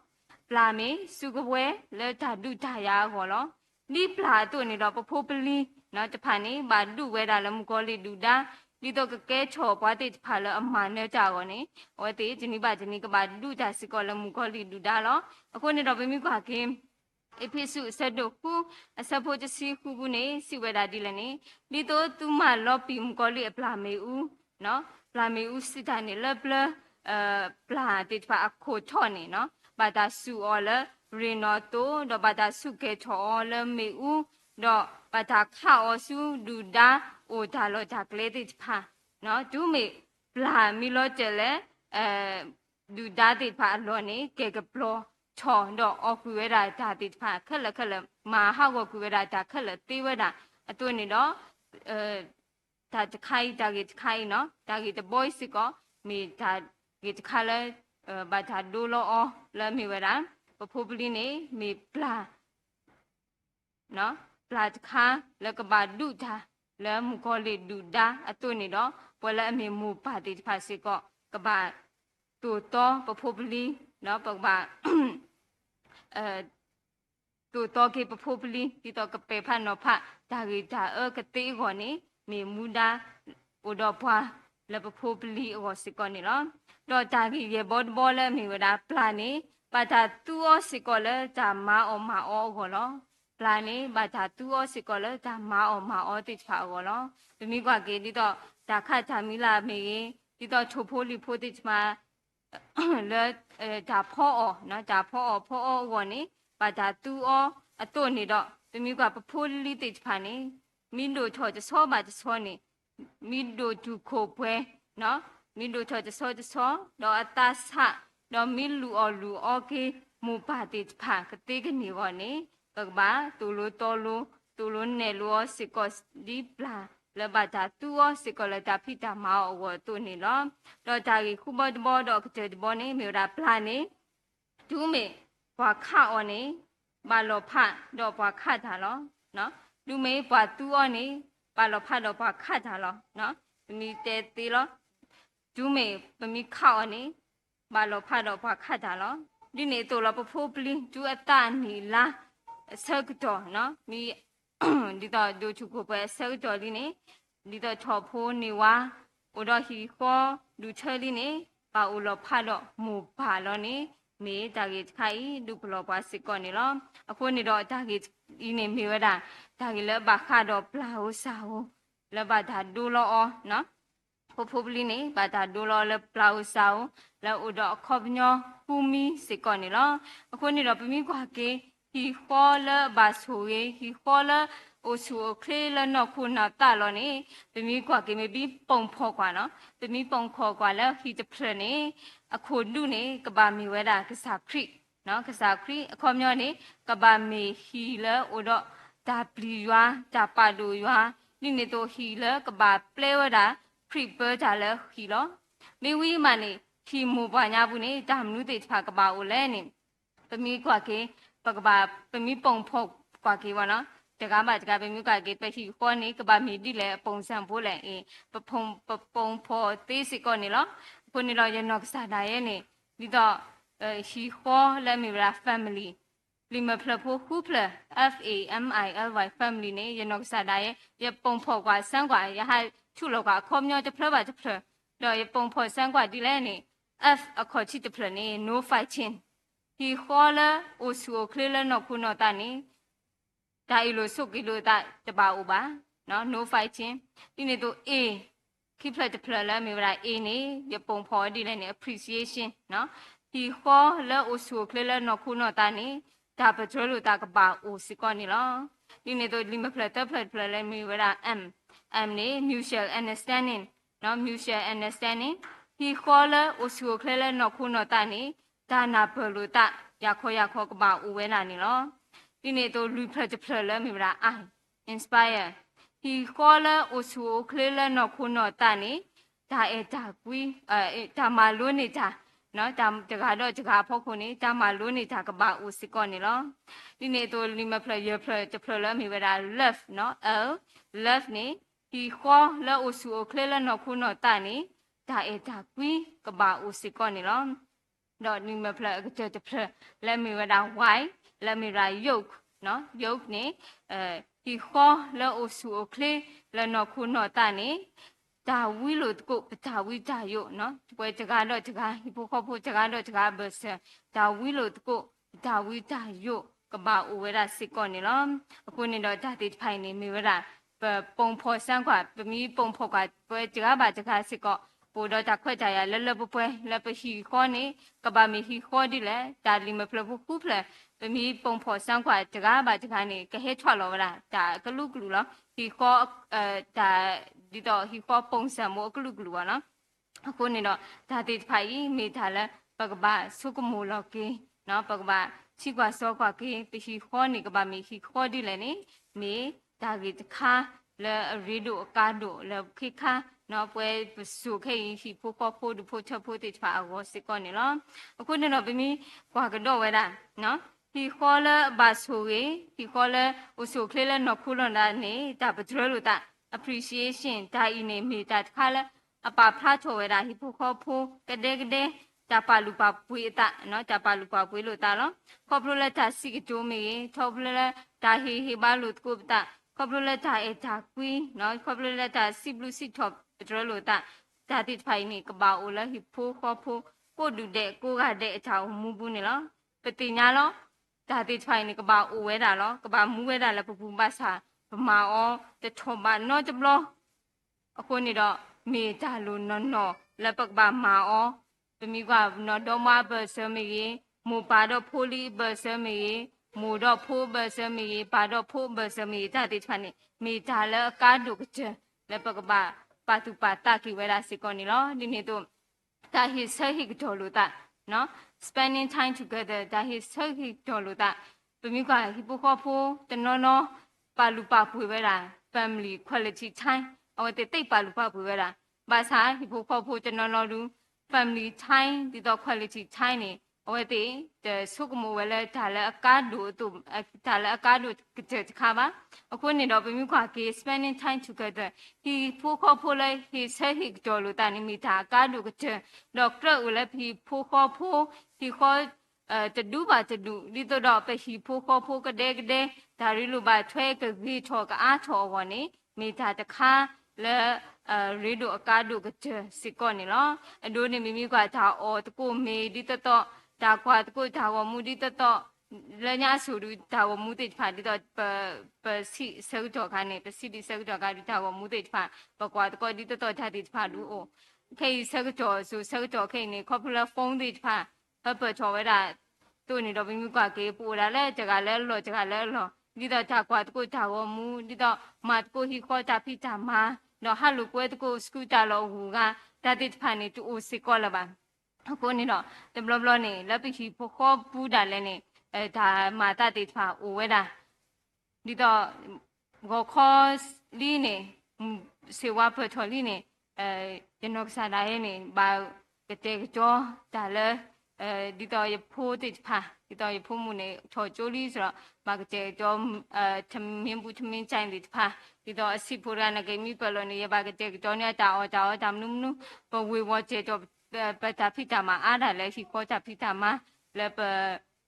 ပလာမီစုကပွဲလဲဒါဒုဒါယာအောလောဒီပလာတို့နေတော့ပဖိုးပလီနော်တဖာနေဘာဒုဝဲတာလဲမကောလီဒူဒါဒီတော့ကကဲချော်ပွားတဲ့တဖာလဲအမှန်နဲ့ကြာကောနေဟောတေဂျနီဘာဂျနီကဘာဒုဒါစီကောလဲမကောလီဒူဒါလောအခုနေတော့ဘမိကွာကင်းအဖေစုဆက်တို့ခုအစဖို့တစီခုခုနေစီဝဲတာဒီလည်းနေဒီတော့သူမလော်ပီမကောလီအပလာမေဦးနော်ပလာမေဦးစစ်တာနေလပလပလာတိဖာအခုချောနေနော်ဘာသာစုအော်လရီနိုတိုတော့ဘာသာစုကေချောလမေဦးတော့ဘာသာခါအော်စုဒူဒါအိုဒါလောဂျာကလေးတိဖာနော်ဒူမေပလာမီလောကျလေဒူဒါတိဖာလောနေကေကပလောချောတော့အကူဝဲတာဒါတိဖာခက်လက်မာဟောက်ကူဝဲတာဒါခက်လက်တေးဝဲတာအတွင်းနေတော့ဒါတခိုင်ဒါကြီးတခိုင်နော်ဒါကြီးတ boys ကောမိဒါကြီးတခါလဲဘာသာဒိုလောအောလဲမိဝဲတာပဖိုးပလီနေမိပလာနော်ပလာတခါလကဘာဒုတာလဲမူကောလီဒူဒါအတွင်းနေတော့ပွဲလဲအမေမူပါတိဖာစီကောကဘာတူတော့ပဖိုးပလီနော်ပဘာတူတော့ကေပဖိုးပလီဒီတော့ကပေဖာနော်ဖာဒါကြီးဒါကတိခေါ်နေမေမူဒါဥတော့ဖွာလပဖိုးပလီအောစကောနေလောတော့ဒါကြီးရေဘောဘောလဲမေဝဒါပလာနေပါတာတူအောစကောလဲဒါမာအောခေါ်လော ปลานี่บาดาตัวสิก็เลยดามาอติดผาก็เนาะเป็นมีกว่าเกที่ต่อดาข้าจามิลาเมที่ต่อโชโพลิโพติดมาแล้วดาพ่อเนาะดาพ่อวันนี้บาดาตัวตัวนี่ดอกเป็นมีกว่าพูลิติดผานี่มีดูชอจะซ้อบาจะซ้อนี่มีดูจูโคเปเนาะมีดูชอจะซ้อดอกอัตาสะดอกมีลูออเกมูปาติดผากติกันนี่วันนี้ก็บ่าตูลูเนลูสิกอดีปลาแล้วบาดาตัวสิกอละดาพิตามาอวตัวนี่เนาะดอกจากคุบดบดอกเจดบนี่มีราปลานี่ดูเมปว่าข้าอันนี้บาลอพะดอกปว่าข้าทาเนาะดูเมปว่าตัวนี่บาลอพะดอกปว่าข้าทาเนาะมีเตตีเนาะดูเมปมีข้าอันนี้บาลอพะดอกปว่าข้าทาเนาะဒီနေ့တော့လပဖို့ပလင်းကျူအတာနီလာဆက်တော့နော်မိဒီတော့ဒိုချုကိုပဲဆက်တော့ဒီနေ့ဒီတော့ချော်ဖိုးနေဝါဥတော့ဟီခေါ်လူချဲဒီနေ့ပါဦးလဖတ်တော့မူပါလောနေမေတာကြီးခိုင်ဒုဘလောပါစစ်ကောနေလောအခုနေတော့တာကြီးဒီနေ့မေဝတာတာကြီးလည်းဘာခါတော့ပလာဟုစာဟုလည်းဘာသာဒူလောနော်ဖို့ပလင်းနေဘာသာဒူလောလည်းပလာဟုစာဟုแล้วอุดอขอบญอภูมิสิก่อนนี่ล่ะအခုนี่တော့ပမိกว่าเกฮีခေါ်လဘဆူရေฮีခေါ်လအိုဆူခလေလနော်ခုနာတလောနေပမိกว่าเกမေပြီးပုံဖော်กว่าเนาะပမိပုံခေါ်กว่าแล้วฮีတဖရနေအခုနုနေကဘာမီဝဲတာကစားခရိเนาะကစားခရိအခေါ်မျောနေကဘာမီဟီလဥဒဒါပလီရွာဒါပါဒူရွာนี่နေတော့ဟီလကဘာပလေဝတာခရိပဒါလဟီလောမေဝီမနေทีมูปาญาบุนี่ตามนุติภากบาโอแลนี่ปะมีกว่าเกปะกบาปะมีปงพกกว่าเกวะเนาะตะกะบาตะกะปะมีกว่าเกปะฮีข้อนี่กบามีดิแลปงสันโพแลเอปะพงปะปงพอเตสิก่อนนี่ลอคนนี่ลอยนอกสาดาเยนี่ดิตอฮีข้อและมีรา family ลิมะพลโพคูพล FAMILY family นี่ยนอกสาดาเยยปงพอกว่าสังกว่ายะให้ชุโลกว่าคอมญอจะพลบาจะพลดอยปงพอสังกว่าดิแลนี่F အခေါ်ချစ်တဖလနေ no fighting ဒီခေါ်လာအိုဆူခလလနော်ခုနော်တာနေဒါအီလိုဆုကီလိုတာတပါဦးပါနော် no fighting ဒီနေတော့ A ခိဖလက်တဖလလာမြေရာ A နေရပုံဖော်ဒီလည်းနေ appreciation နော်ဒီခေါ်လာအိုဆူခလလနော်ခုနော်တာနေဒါပကြလို့တာကပါအိုစကောနေလောဒီနေတော့လီမဖလက်တဖလက်လည်းမြေရာ M နေ mutual understanding နော် mutual understandingฮีคอลโอสูเคลนอคูนอตานี่ดานาเบลูตะยาขอกบาอูเวนานี่ลอဒီနေ့တော့လူဖလက်ဖလက်လဲမိမလား I inspire he call osu klela no kuno tani da eta kui da ma lu ni da no da တကတော့တကဖောက်ခုနေda ma lu ni da ကဘာဦးစကောနေလောဒီနေ့တော့လီမဖလက်ရဖလက်ဖလက်လဲမိမလား love no l love ni he call osu klela no kuno tani da eta kui ကဘာဦးစကောနေလောတော့လီမဖလက်จะဖလက်လဲမိမလား why let me write yoke เนาะ yoke นี่ဒီခေါ်လဲအိုဆူအိုကလေးလဲနော်ခုနော်တာနေဒါဝီလို့ကိုဒါဝီဒါယိုเนาะပွဲတကားတော့တကားဟိပိုခေါ်ဖို့တကားတော့တကားဘစဒါဝီလို့ကိုဒါဝီဒါယိုကဘာအိုဝဲတာစစ်ကောနေလောအခုနေတော့ဒါတိဖိုင်နေမိဝဲတာပုံဖော်ဆန်းကွာပမီပုံဖော်ကွာပွဲတကားပါတကားစစ်ကောပိုတော့တာခွက်ကြရလဲပွဲလဲပဟီခေါ်နေကဘာမီဟီခေါ်ဒီလဲဒါလီမဖလဘူးခုဖလဲပမီပုံဖော်ဆန်းကွာတကားပါတကားနေကဟဲထွက်လောလားဒါကလူကလူလောဟီခေါ်ဒါဒီတော့ဟီခေါ်ပုံစံမို့ကလူကလူပါနော်အခုနေတော့ဒါတိဖိုင်မိထားလဲပကဘာစုကမူလောကေနော်ပကဘာချိကွာစောကွာကေပဟီခေါ်နေကဘာမီဟီခေါ်ဒီလဲနေမေဒါကြီးတခါလဲရီဒိုအကာဒိုလဲခိခါနော်ပွဲစုခေဟီဖိုခေါ်ဖိုဒဖိုချဖိုတိဖာအောစကောနေလောအခုနေတော့ပမီကွာကတော့ဝဲတာနော်ဟီခေါ်လဲဘာဆူရေဟီခေါ်လဲဥဆုခလေးလဲနော်ခုလွန်တာနေတာပဒရလို့တာ appreciation ဒါအင်းနေမိတာတခါလဲအပါဖလားချော်ဝဲတာဟီဖိုခေါ်ဖိုကတဲ့တာပါလူပါပွေးတာနော်တာပါလူပါပွေးလို့တာလောခေါ်ပလို့လဲတာစီကတိုးမေထော်ပလို့လဲတာဟီဘာလို့ကိုတာခေါ်ပလို့လဲတာအတာကွီနော်ခေါ်ပလို့လဲတာစီဘလူစီထော်ပဒရလို့တာဒါတိဖိုင်နေကဘာအိုလဲဟီဖိုခေါ်ဖိုကိုဒူတဲ့ကိုကတဲ့အချောင်းမူဘူးနေလောပတိညာလော ဒါတိဖိုင်နေကဘာအိုဝဲတာလောကဘာမူဝဲတာလည်းပပူပါစာပမာအောတထောဘာနော်ကြဘလအခုနေတော့မေတာလိုနော်လက်ပကဘာမာအောပမီကနော်တော့မဘဆမီမူပါတော့ဖိုလီဘဆမီမူတော့ဖိုးဘဆမီပါတော့ဖိုးဘဆမီဒါတိဖိုင်နေမေတာလည်းကားဒုကချလက်ပကဘာပါတူပါတာကီဝဲတာစီကောနေလောဒီနေ့တော့ဒါဟိဆဟိကတော်လို့တာနော် spending time together ဒါဟိဆဟိတော်လို့တာပမီကဟိပိုခေါ်ဖိုးတနော်ပါလူပါပွေဝဲတာ family quality time အဝတိတ်ပါလူပါပွေဝဲတာဘာသာဟိပိုခေါ်ဖိုးတနော်လူ family time ဒီတော့ quality time နေအဝတိဆုကမိုဝဲလဲဒါလည်းအကားတို့သူဒါလည်းအကားတို့ကြခါပါအခုနေတော့ပမီကကေ spending time together ဟိဖိုးခေါ်ဖိုးလဲဟိဆဟိတော်လို့တာနိမိတာအကားတို့ကြဒေါက်တာဦးလဲဟိဖိုးခေါ်ဖိုးဟိခေါ်တဒူပါတဒူဒီတော့ပဲဟိဖိုးခေါ်ဖိုးကတဲ့ဒါရီလိုပါထွဲကကြီးထော်ကအားထော်ဝနေမိတာတခါလဲရေဒိုအကားတို့ကြစစ်ကောနေလောအဒိုနေမိမိကဒါအော်တကိုမေဒီတော့ဒါကွာတကိုဒါဝမူဒီတော့လညာဆူဒူဒါဝမူတိဖာဒီတော့ပစီဆောက်တော့ကနေပစီဒီဆောက်တော့ကဒီဒါဝမူတိဖာပကွာတကိုဒီတော့ဒါတိဖာလူအိုခေဆောက်တော့ဆူဆောက်တော့ခေနေကော်ပူလာဖုန်းတိဖာပချောဝဲတာတို့နေတော့မိမိကကေပူလာလဲတကလဲလောတကလဲလောဒီတော့ဒါကွာတကိုဒါဝမူဒီတော့မတ်ကိုဟီခေါ်တာဖိတာမာတော့ဟာလူကွဲတကိုစကူတာလောဟူကဒါတိဖာနေတူအိုစစ်ကောလာပါအခုနေတော့တဘလဘလနေလက်ပီဖို့ခေါ်ပူးတာလဲနေဒါမာတာတိဖာအိုဝဲတာဒီတော့ဂေါ်ခေါ်လီနေစေဝါဖထော်လီနေကျွန်တော်စားလာရဲ့နေဘာကတဲ့ကြောဒါလဲဒီတော့ရဖိုးတိဖာဒီတော့ရဖိုးမှုနေထော်ကျိုးလီဆိုတော့ဘာကတဲ့ကြောသမင်းဘူးသမင်းချိုင်းတိဖာဒီတော့အစီဖိုရနဂေမီပလောနေရဘာကတဲ့ကြောနေတာအော်ဒါမနုမနုပဝေဝကျေတော့ပတာဖိတာမှာအားတာလဲရှိခေါ်တာဖိတာမှာလဲပ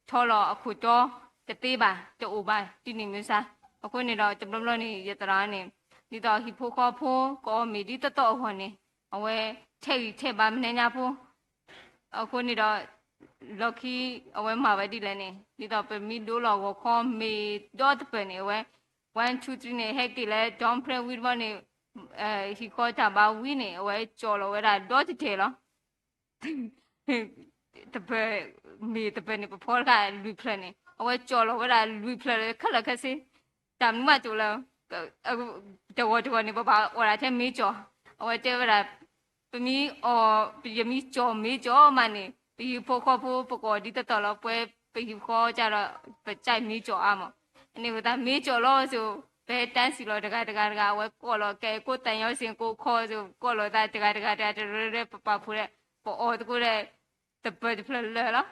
ထော်လောအခုတော့တသေးပါတူပါတိနေမျိုးစားအခုနေတော့တဘလနေရတရာနေဒီတော့ဟိဖိုခေါ်ဖိုးကောမီဒီတတော့ဟောနေအဝဲထဲပါမနေညာဖိုးအခုနေတော့လော်ခီအဝဲမှာပဲဒီလဲနေဒီတော့ပမီဒိုလောကိုခေါ်မီတော့တပနေဝဲ1 2 3နေဟက်တီလဲ don't pray with one နေဟိခေါ်တာပါဝီနေအဝဲကြော်လောဝဲတာတော့တဲလောတပမေတပနေပဖောကလူဖလနေအဝဲကြော်လောဝဲတာလူဖလခက်လက်ခက်စီတမ်မကျလောတော်နေပပအော်ရာတဲ့မေကြော်အဝဲတဲဝဲတာပမီအော်ပမီကြော်မေကြော်မနေပီဖိုခေါ်ဖိုးပကောဒီတတော်လောပွဲပီခေါ်ကြတော့ပကြိုက်မေကြော်အမအနေကမေကြော်လောဆိုဘဲတန်းစီလောတကဝဲကောလောကဲကိုတန်ရောစင်ကိုခေါ်ဆိုကောလောတာတကရဲပပဖူတဲ့အော်တကူတဲ့တပတ်ဖလလော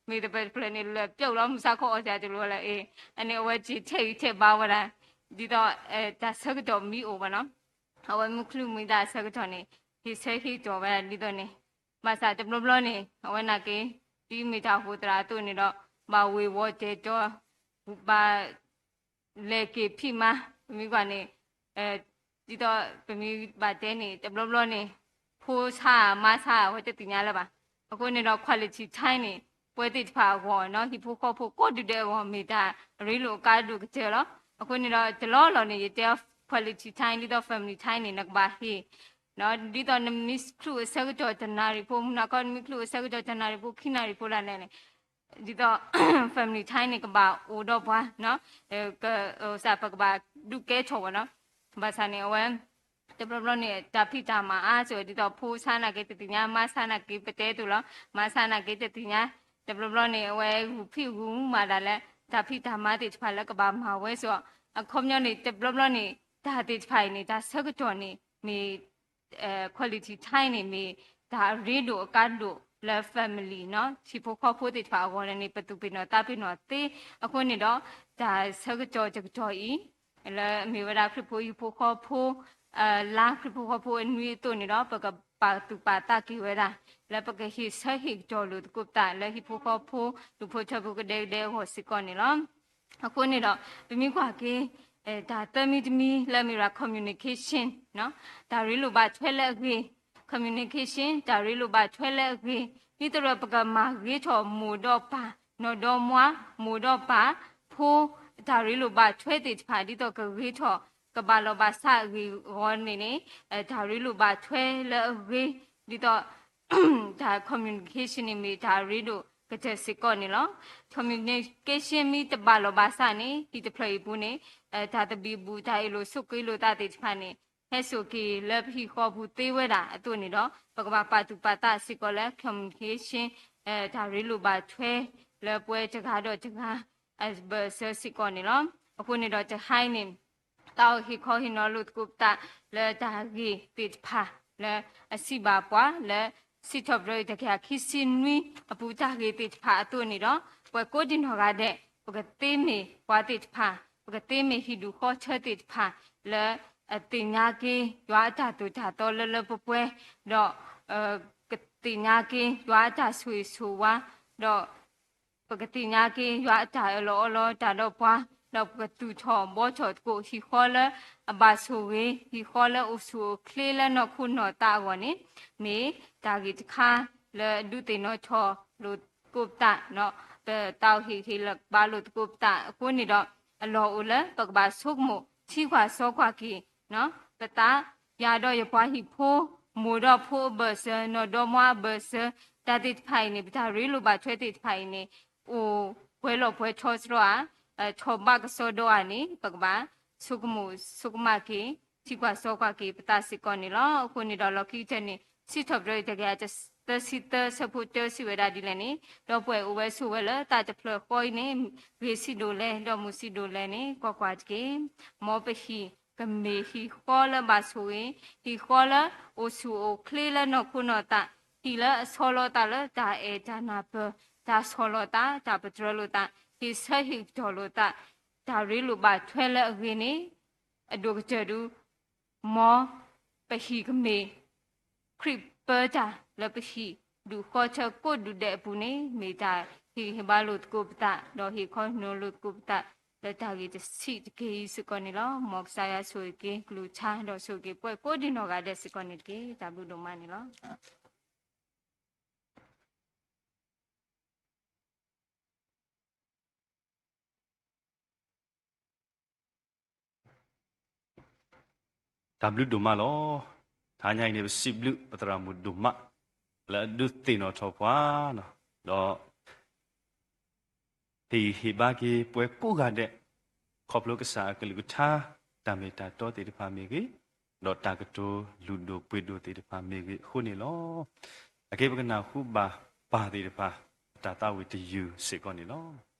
မေတပတ်ဖလနေလပြုတ်လောမစားခေါ်ကြတယ်လို့လေအေးအနေဝဲချီထိပါဝလာဒီတော့ဒါဆက်တော့မီအိုပါနော်အဝဲမခလူမိသားဆက်တော့နေဒီဆက်ဟိတော့ပဲဒီတော့နေမဆာတဘလနေအဝဲနာကေဒီမိသားဟိုတရာတို့နေတော့မဝေဝတဲ့တော့ဘာလေကေဖိမမိကနေဒီတော့ပမီဘာတဲနေတဘလနေဖိုးစာမစာဝတ်တင်ညာလာပါအခုနေတော့ quality time နေပွဲတိဖာကောနော်ဒီဖိုးခေါ်ဖို့ကိုတူတဲ့ကောမိတာရီလိုကားတူကြဲလောအခုနေတော့ဒလောလောနေတဲ့ quality time ဒီတော့ family time နေနကဘာဟီနော်ဒီတော့ miss crew ဆက်တော့တနာရီဖို့နာကော miss crew ဆက်တော့တနာရီဖို့ခိနာရီဖို့လာနေဒီတော့ family time နေကဘာအိုတော့ဘွားနော်စာပကဘာဒုကဲချောနော်ဘာသာနေဝဲတပလနေတာဖိတာမှာအားဆိုဒီတော့ဖိုးဆာနာကေတတိညာမဆာနာကေပတဲတူလောမဆာနာကေတတိညာတပလနေဝဲဖိကူမာလာလဲတာဖိတာမတိဖာလကဘာမှာဝဲဆိုအခုံညနေတပလနေတာတိဖိုင်နေတာဆက်ကတော့နေမီquality time နေမီဒါရီဒိုအကာဒို love family နော်ချီဖို့ခေါ်ဖို့တိဖာကောနေပတူပင်တော့တာပင်တော့တေအခုနေတော့ဒါဆက်ကတော့ကြတော့ဤလဲမေဝရာဖိဖို့ယူဖို့ခေါ်ဖို့လာခရပခဖို့နွေတိုနေတော့ပကပါတူပါတာကီဝဲတာလဲပကဟိဆဟိတော်လို့ကုပ်တာလဲဟိဖို့ခေါ်ဖို့လူဖို့ချဖို့ကတဲ့ဟောစကောနေလောအခုနေတော့ပမိခွာကေဒါတမီတမီလဲမီရာ communication နော်ဒါရီလိုပါထွဲလက်ခေ communication ဒါရီလိုပါထွဲလက်ခေဒီတော့ပကမာရေချော်မူတော့ပါ နော်တော့မွာမို့တော့ပါဖိုးဒါရီလိုပါထွဲတေဖာဒီတော့ကရီထောကဘာလောပါစာရီရောနေနေဒါရီလိုပါထွဲလေရီဒီတော့ဒါ communication နေမိဒါရီတို့ကတဲ့စကောနေလော communication မိတပါလောပါစာနေဒီတဖလေဘူးနေဒါတပီဘူးဒါလိုစုကွေးလိုတာတေဖာနေဟဲဆိုကီလက်ဖီခေါ်ဘူးသေးဝဲတာအတူနေတော့ပကဘာပါတူပါတာစကောလဲ communication ဒါရီလိုပါထွဲလေပွဲတကားတော့တကားဘဆစကောနေလောအခုနေတော့တဟိုင်းနေတောက်ဟီခေါ်ဟီနော်လုတ်ကုပတာလေဒါဂီတိဖာလေအစီပါပွားလေစီထော့ဘရတကခိစင်နွီအပူတာဂီတိဖာအတူနေတော့ပွဲကိုဒီနော်ကတဲ့ပကတေးမေပွားတိဖာပကတေးမေဟီဒူခေါ်ချတိဖာလေအတင်ညာကေရွာတာတူတာတော်လလပပွဲတော့ကတင်ညာကေရွာတာဆွေဆိုဝါတော့ปกติญากิยาตาลอตาดอปวาดอกกตูชอมบ่ชอโกฮิขอละอบาสุเวฮิขอละอุสุคลีละนอคุนอตาวะนี่มีตากิตคาละดุตินอชอลุกุปตะเนาะเปตาวฮิละบาลุกุปตะกุนี่ดออลออุละปกบาสุกมุชีขวาซอขวากิเนาะปตายาดอยปวาฮิโพမိုတော့ဖိုးဘဆနော်ဒမဘဆတာတိဖိုင်နေပတာရီလိုပါချွဲတိဖိုင်နေအိုဘွဲလောဘွဲချောစရောချောဘကစောဒိုအနီပကဘာစုကမှုစုကမကီချိကွာစောကွာကီပတာစီကောနီလောခုနေတော့လော်ကီတဲ့နေစီထော့ဘရတကယ်တစီတဆပုတစီဝဒါဒီလည်းနေတော့ပွဲအိုဝဲဆူဝဲလာတာတဖလခေါ်နေရေစီဒိုလဲတော့မူစီဒိုလဲနေကွာကွာကီမောပဟီကမေဟီခေါ်လာပါဆိုရင်ဒီခေါ်လာအိုဆူအိုကလေးလာနော်ခုနော်တာဒီလာဆောလောတာလာဒါအေဒါနာပဒါဆောလောတာဒါပဒရလိုတာဒီဆဟီဒေါ်လိုတာဒါရီလိုပါထွဲလာအင်းနေအဒိုကကျဒူမောပဟီကမေခရစ်ပတာလပဟီဒူခေါ်ချကိုဒူတဲ့ဘူးနေမေတာဟီဟဘာလုတ်ကုပတာတော့ဟီခေါ်နိုလုတ်ကုပတာလက်တာကြီးစီတကေစကောနီလောမောက်ဆာယာဆိုကေဂလူချာတော့ဆိုကေပွဲကိုဒီနော်ကတဲ့စကောနီကေဒါဘူးဒိုမနီလောဒါဘလူဒိုမာလောဒါညိုင်းနေစီဘလူပတရာမူဒိုမာလာဒုတိနော်ထောပွားနော်တော့ဒီဟိဘာကေပွဲကိုကတဲ့ခေါပလုကစားကလူကထားတမေတာတော့တေတဖာမေကြီးတော့တာကတိုလူဒိုပွေဒိုတေတဖာမေကြီးခုနေလောအကေပကနာခုပါပါတေတဖာတာတာဝီတယူစေကောနေလော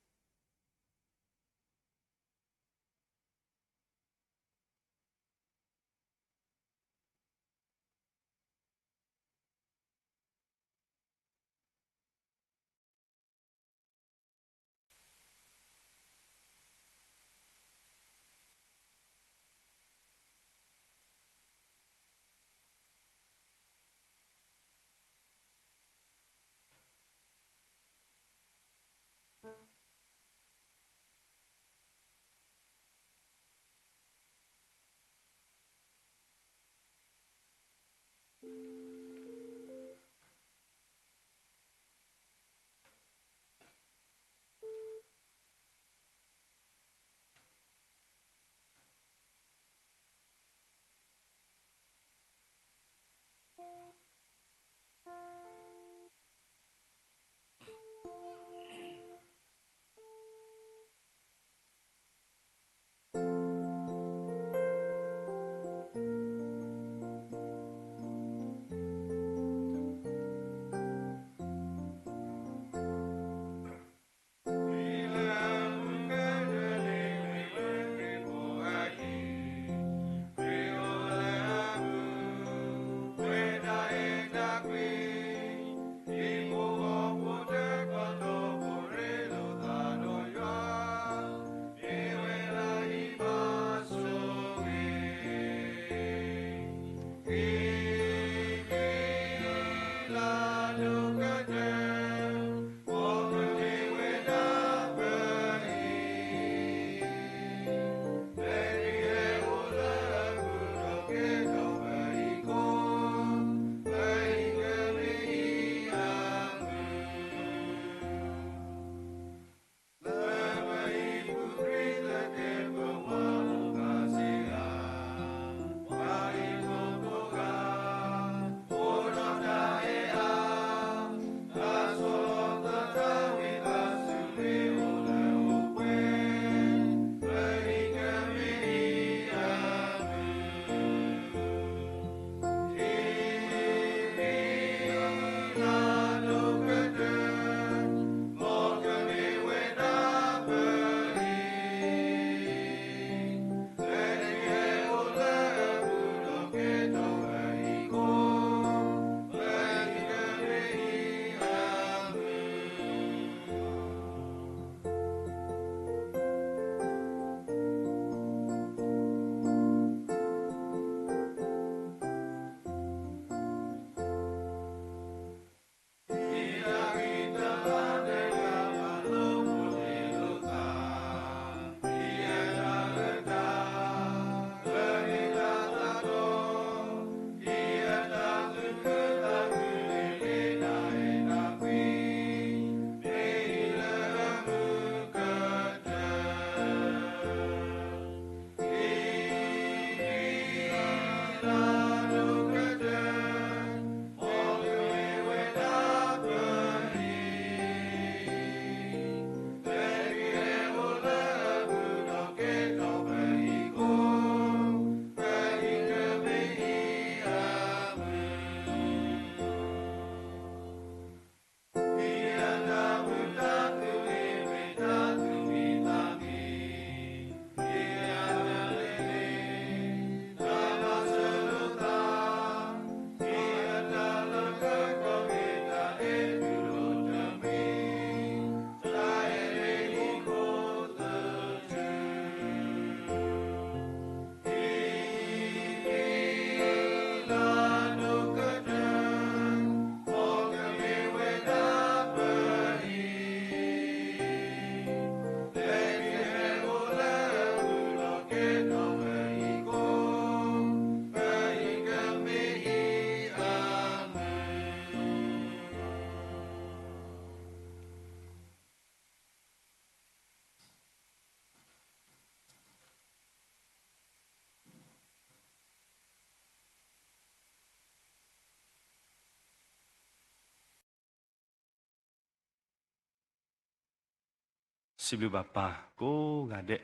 Sibu Bapa Go Gade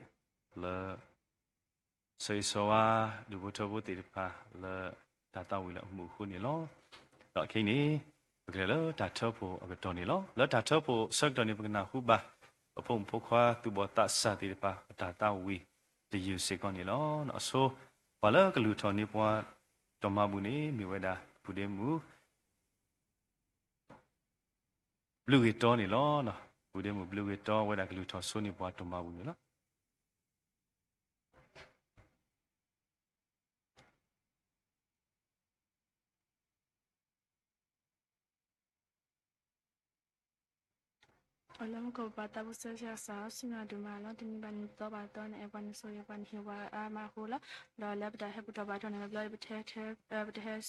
Le Soisoa Dubutobo Tipa Le Tata Willa Mukunilo Dot Kini Gelo Tatopo of Tonilo Le Tatopo Sugdoni Bugana Huba upon Pokwa Tubota Satipa Tata We the use Seconilo so Pala Galutoni Pua Tomabuni Miweda Pudemu Blue it on it on, Pudemu blue it on, where I glued on Sony bottom Mabuna. အလုံးကိုပါတဘဆဆဆာစနာဒူမာလောတင်ဘန်တော့ပါတော့နေဘန်ဆိုရဘန်ဟီဝါအာမဟိုလာလောလက်ပတာဟက်ပတော့ပါတော့နေဘလောပတဲ့ပတဲ့စ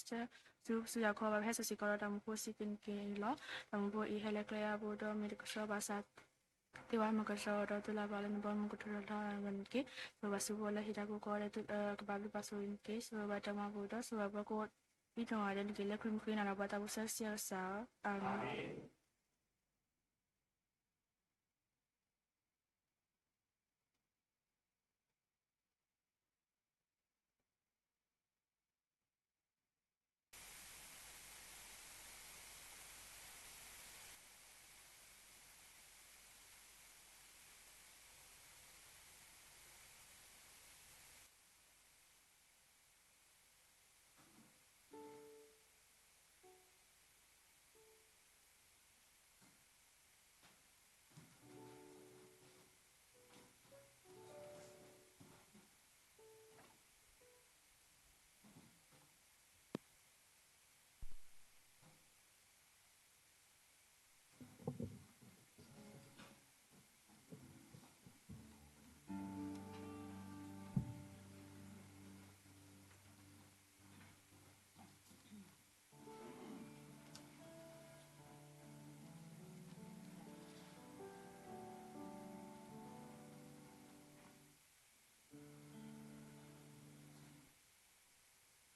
သူစရခေါ်ပါဟက်စစီကောတမ်ကိုစီကင်ကင်လောတမ်ဘောအီဟဲလကလယာဘောတော့မေကဆောပါဆတ်တေဝါမကဆောတော့တူလာပါလည်းဘောမကထရလာဝန်ကေဆိုပါစုဘောလဟိတာကိုကောရဲတူကဘာလူပါဆိုရင်ကေဆိုပါတမဘောတော့ဆိုပါကိုပြီးတော့ရတယ်ဒီလက်ခွင့်ခွင့်နာပါတဘဆဆဆာအာမင်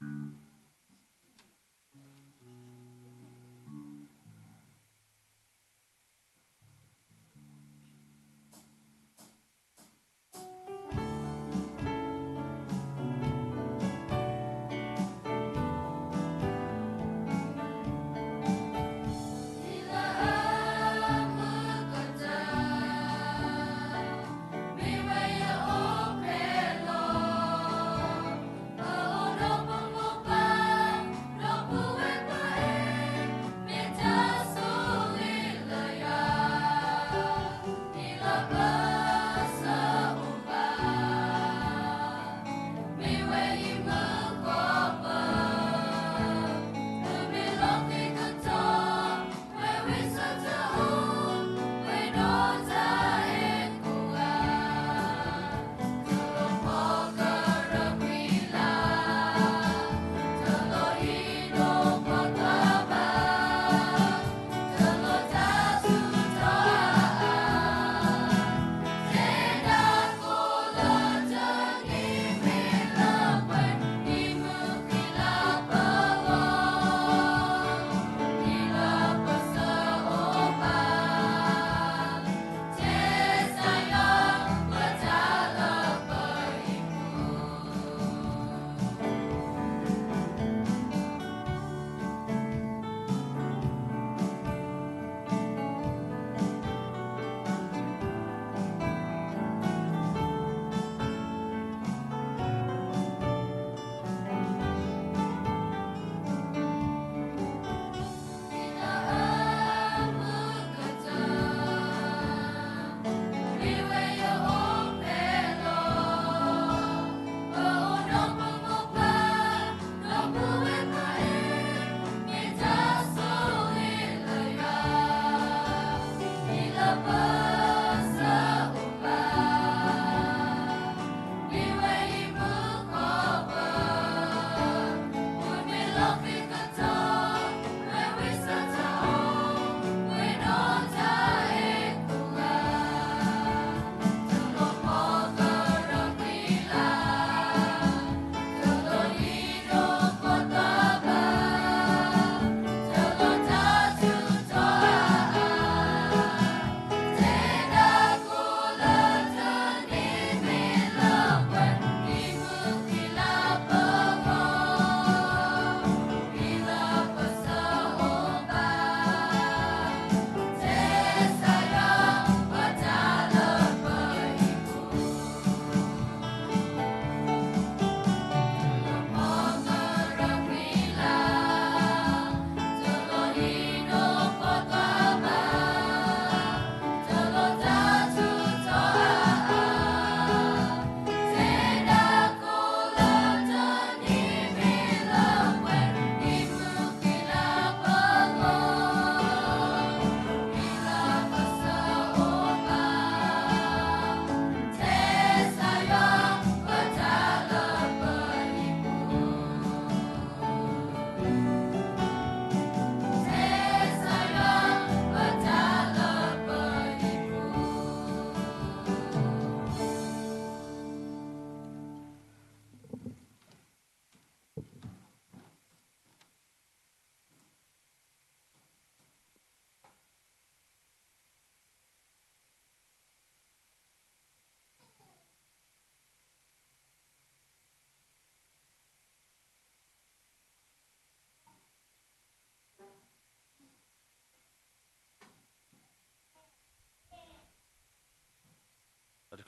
Thank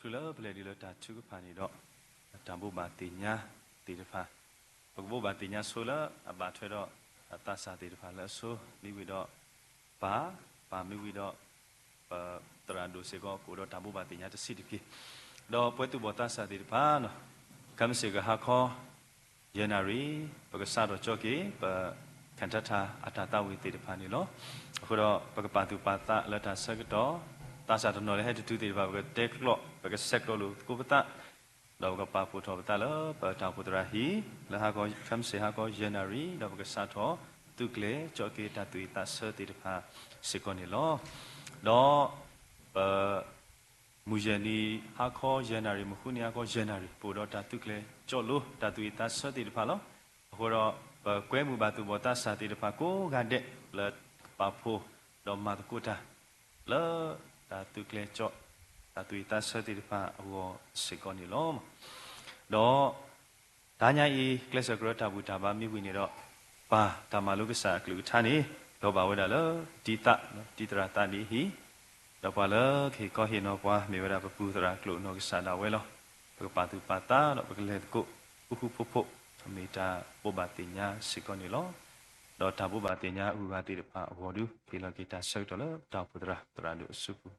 คือแล้วเปลี่ยนดีแล้วตาชุกผ่านนี่ดอกตามบุบาติญาตีดฟ้าปกบุบาติญาโซละบาทเทดอกตาสาตีดฟ้าแล้วโซมีวิดอกปามีวิดอกตราดูเสก็กูดอกตามบุบาติญาจะสิทธิ์กี่ดอกเปิดตัวบตาสาตีดฟ้าเนาะคำเสกหักคอเยนารีปกษาดอกจอกีปขันทัตถาอัตตาวิตีดฟ้านี่เนาะคือดอกปกปาตุปาตะและตาสกดอตาสาตโนเลยให้ตุตีดฟ้าปกเด็กหลอกปกเสกลูกูปตะเราก็ปาปุถอปตาแล้วปะตาปุตราหีแล้วหาก็คำเสียหาก็เยนารีเราก็สาทอตุกเลจอกีตาตุยตาเสติดพาสิกอนิลอดอมูเจนีหาก็เยนารีมุขุนีหาก็เยนารีปุโรตาตุกเลจอลุตาตุยตาเสติดพาลอหัวเราเกวมุบาตุบตาสติดพาโกกันเดแล้วปาปุดอมาตุกุตาแล้วตาตุกเลจอตาตุยตาเสติดพาหัวสิกอนิลอดอตาญาอีเคลสกรตาบุตาบามีวินิดอปาตามาลุกษากลุทานีดอบาวดาลดีตะดีตราตานีฮีดอบาลခေก็เห็นว่ามีเวลาปปูตรากลุนกษาดาเวลปกปาตุปาตาดอกปกเลตกุอุคุพุมีตาปุบาติญาสิกอนิลอดอตาปุบาติญาอุบาติดพาอวดุกิลกิตาสักตลตาปุตระตราดุสุกุ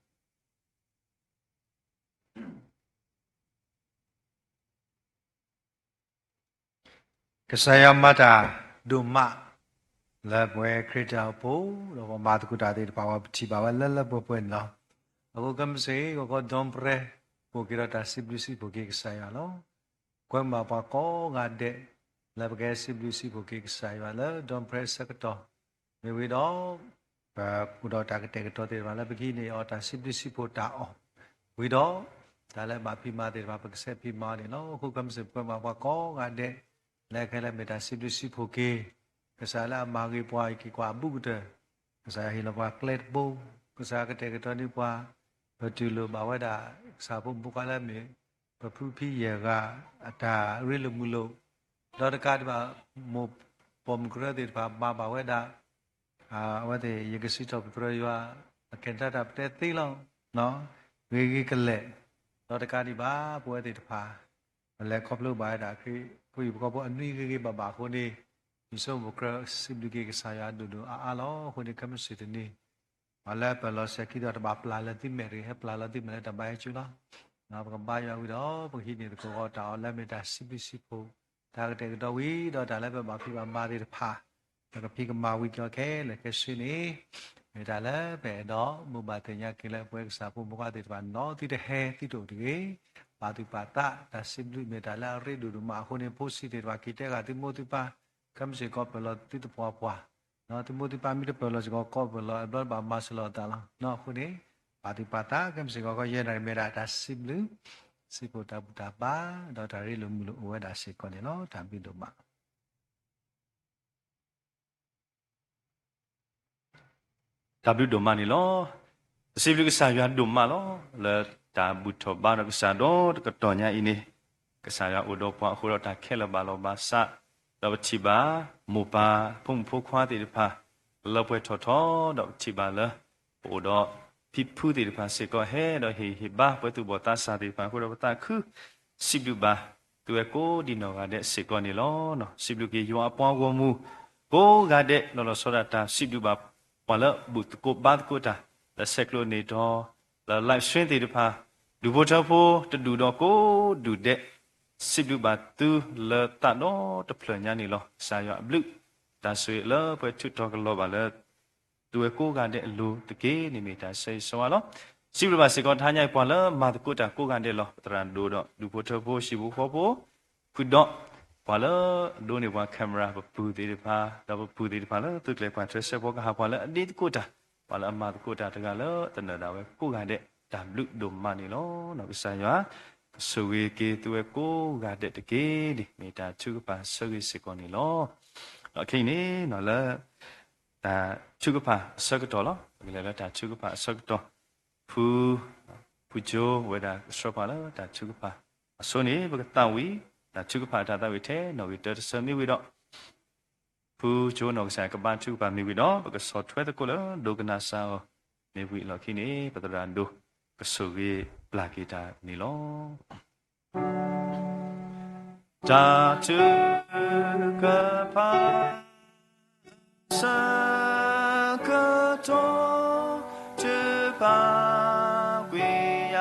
ကဆယမတာဒုမလက်ပွဲခရစ်တောပို့တော့မာတကုတာတဲ့ဘာဝတိဘာဝလက်လက်ပွဲနော်အခုကမစေကိုဒွန်ပရပိုကိရတာစီဘလစီပိုကိကဆယလောကွမ်မာပါကောငါတဲ့လဘကဲစီဘလစီပိုကိကဆယလာဒွန်ပရစကတော့မေဝီတော့ဘာကုတော့တာကတဲ့တော့တဲ့ဘာလဘကိနေအော်တာစီဘလစီပိုတာအော်ဝီတော့ဒါလည်းမဖိမာတဲ့ဘာပကဆက်ဖိမာနေနော်အခုကမစေကွမ်မာပါကောငါတဲ့လက်ခဲလက်မေတာစီဘလစီဖိုကေကစားလာမာဂီပွားကီကွာဘုကတဲ့ကစားဟီလပွားကလက်ဘုကစားကတဲ့ကတော်ဒီပွားဘတူလိုဘာဝဒစာဘုဘကလာမေပဖူဖီယေကအတာရီလမူလိုတော့တကားဒီပါမောပုံကရတဲ့ဘာဘာဝဒဝတဲ့ယေကစီတော့ပရယောအကင်တာတဲ့တေးလောင်းနော်ဝေဂီကလက်တော့တကားဒီပါပွဲတဲ့တဖာလက်ခေါပလို့ပါတာခိผู้อยู่ก็พวกอันนี้ก็บาคนนี้มีส่วนบุคคลสิบดีก็สายดูอาล้อคนนี้ก็ไม่สิทธิ์นี่มาแล้วเปล่าเสกิดว่าบาปลาละที่เมรีให้ปลาละที่เมรีแต่ใบจุละนะบางใบอย่างวิดอบางทีนี่ก็ก็ตาแล้วไม่ได้สิบสิบโพถ้าเด็กตัววิดอแต่แล้วบาพี่มาดีพาแล้วก็พี่ก็มาวิจารณ์แค่เลยแค่สิ่งนี้ไม่ได้แล้วแบบดอมุบาเทียกิเลสพวกสาวมุบาติดวันน้อที่ได้แห่ที่ดูดีปาตุปาตะแต่สิบลุยเมตาลาเรดูมาคนนี้พูดสิเดว่าคิดแต่ก็ที่มุติปาคำสิ่งก็เป็นเราที่ตัวปัวเนาะที่มุติปามีแต่เป็นเราก็เป็นเราแบบบามาสลอตาละเนาะคนนี้ปาตุปาตะคำสิ่งก็ยังไงเมตาแต่สิบลุสิบปุตตาปุตตาปาดอกทาริลุมุลุอเวดาสิคนนี้เนาะทำบิดมาดับดูมานี่ล้อสิบลูกสายดูมาล้อแล้วตาบุตรบ้านก็สาดก็ตอนนี้อินี่ก็สายอุดมพอคุณเราตาแค่ละบาลบาสะเราชิบาหมูปาพุ่งพุ่งคว้าติดพาเราไปทอทอดอกชิบาละปูดอกพิพูติดพาเสก็เฮดอกฮิบ้าไปตัวบตาสาติดพาคุณเราตาคือสิบลูกบาตัวโกดินอกาเดเสก็นี่ล้อเนาะสิบลูกยี่ว่าปองวมูโกกาเดเราสระตาสิบลูกบาพอละบุตรกบาตกุตาแล้วเสกโลนี่ดอแล้วไลฟ์สตรีมติดพาดูโบชาโฟจะดูดอกโกดูเดสิบลูบาตูเลตาโนตะเพลญานี่ลอสายะบลุตาสวยเลเพื่อชุดทอกลอบาเลตัวโกกันเดลูตะเกนี่มีตาเซสวาลอสิบลูบาสิกอนทาญายปอนเลมาตะกุตาโกกันเดลอตรันดูดอดูโบชาโฟชิบุโคโฟคุดดอปอเลดูนี่ว่าแคมราบปูติดพาดอปูติดพาเลตุกเลปานเทรเซโฟกะฮาปอเลอดีตกุตาปอเลมาตะกุตาตะกะเลตะเนดาเวโกกันเดตามลุดูมานี่ลอเนาะวิสัยว่าสวีเกตัวโกกาเดตเกดิเมตาชุกปาสวีสิกอนี่ลอเนาะคินี่เนาะละตาชุกปาสกตอลอเวลาตาชุกปาสกตอผู้โจเวลาสอบปาละตาชุกปาโซนี่บกตาวีตาชุกปาตาตาวิเทเนาะวิเตอร์สมิวิดอผู้โจเนาะสายกบานชุกปามีวิดอบกสอทเวตะโกละโดกนาซาเมวิลอคินี่ปตรันโดก็สุกีป လာကေတာနေလောတာတူကပါစကတော်ချပါဝေယ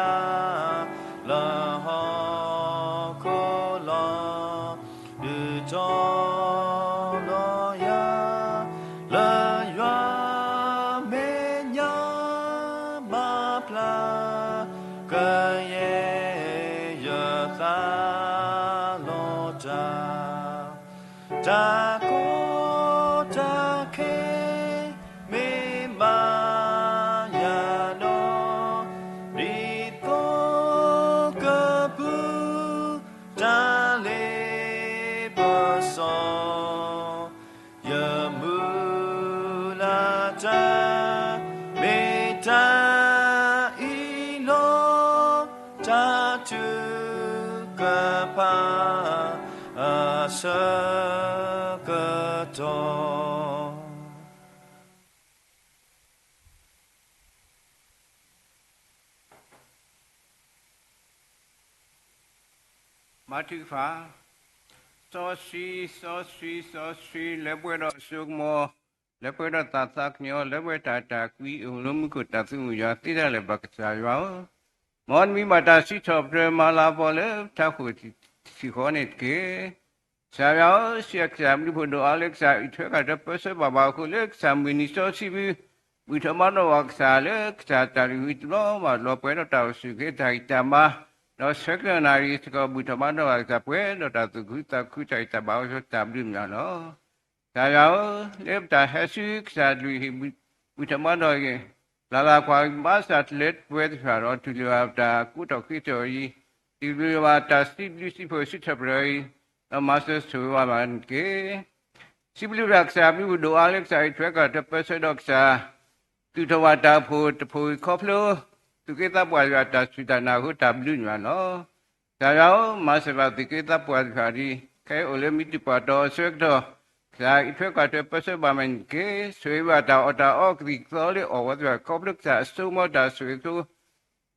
လာဟောကိုလာဒီတော်လောယာလာရွာမေညာမပလာကရဲ့ရသာလောတာတာကိုတာခေမေမာယာနောဒီတော့ကပူတာလေပစောယမူလာတာမေတာဤလောတာတူကပါအစကတော်မာတိဖာစောစီလက်ပွဲတော်ဆုမောလက်ပွဲတော်တာသကညောလက်ပွဲတာကွီအလုံးမကုတသုရတိရလည်းဘကစားရောမောန်မီမတာစီချောပရမလာပေါ်လေတာခုစီခေါနေကေဆာရောစီကဆာမီဖို့တော့အလက်ဆာအထွေကတပစဘာဘာခုလက်ဆာမီနီစောစီဘီဝိထမနောဝကဆာလက်ဆာတာရီဝိတလောမလောပွဲတော်တာစုကေတိုင်တမတော့ဆက်ကနာရီစကဝိထမနောဝကဆာပွဲတော်တာသူခုတခုတိုင်တဘာဆိုတဘလူမြနောဆာရောလက်တာဟဆုဆာလူဟိဝိထမနောကေလာခွာမဆတ်လက်ပွဲတော်တော်သူလျာတာကုတော်ခိတော်ဤဒီလိုဝတာစီလူစီဖို့စစ်ထပရိုင်အမဆတ်ဆိုဝမန်ကေစီဘလူရက်ဆာဘီဒိုအလက်ဆာထွက်ကတပစဒေါက်ဆာသူတဝတာဖို့တဖို့ခေါဖလိုသူကေတာပွားရတာစွတနာဟုတဘလူညာနော်ဒါကြောင့်မဆဘတိကေတာပွားခါဒီခဲအိုလေမီတီပါတော်ဆွက်တော်ဆာအထွက်ကတပစဘာမန်ကေဆွေဝတာအတာအော့ကရီသောလေအော်ဝတ်ခေါဖလုဆာစူမတာဆွေသူ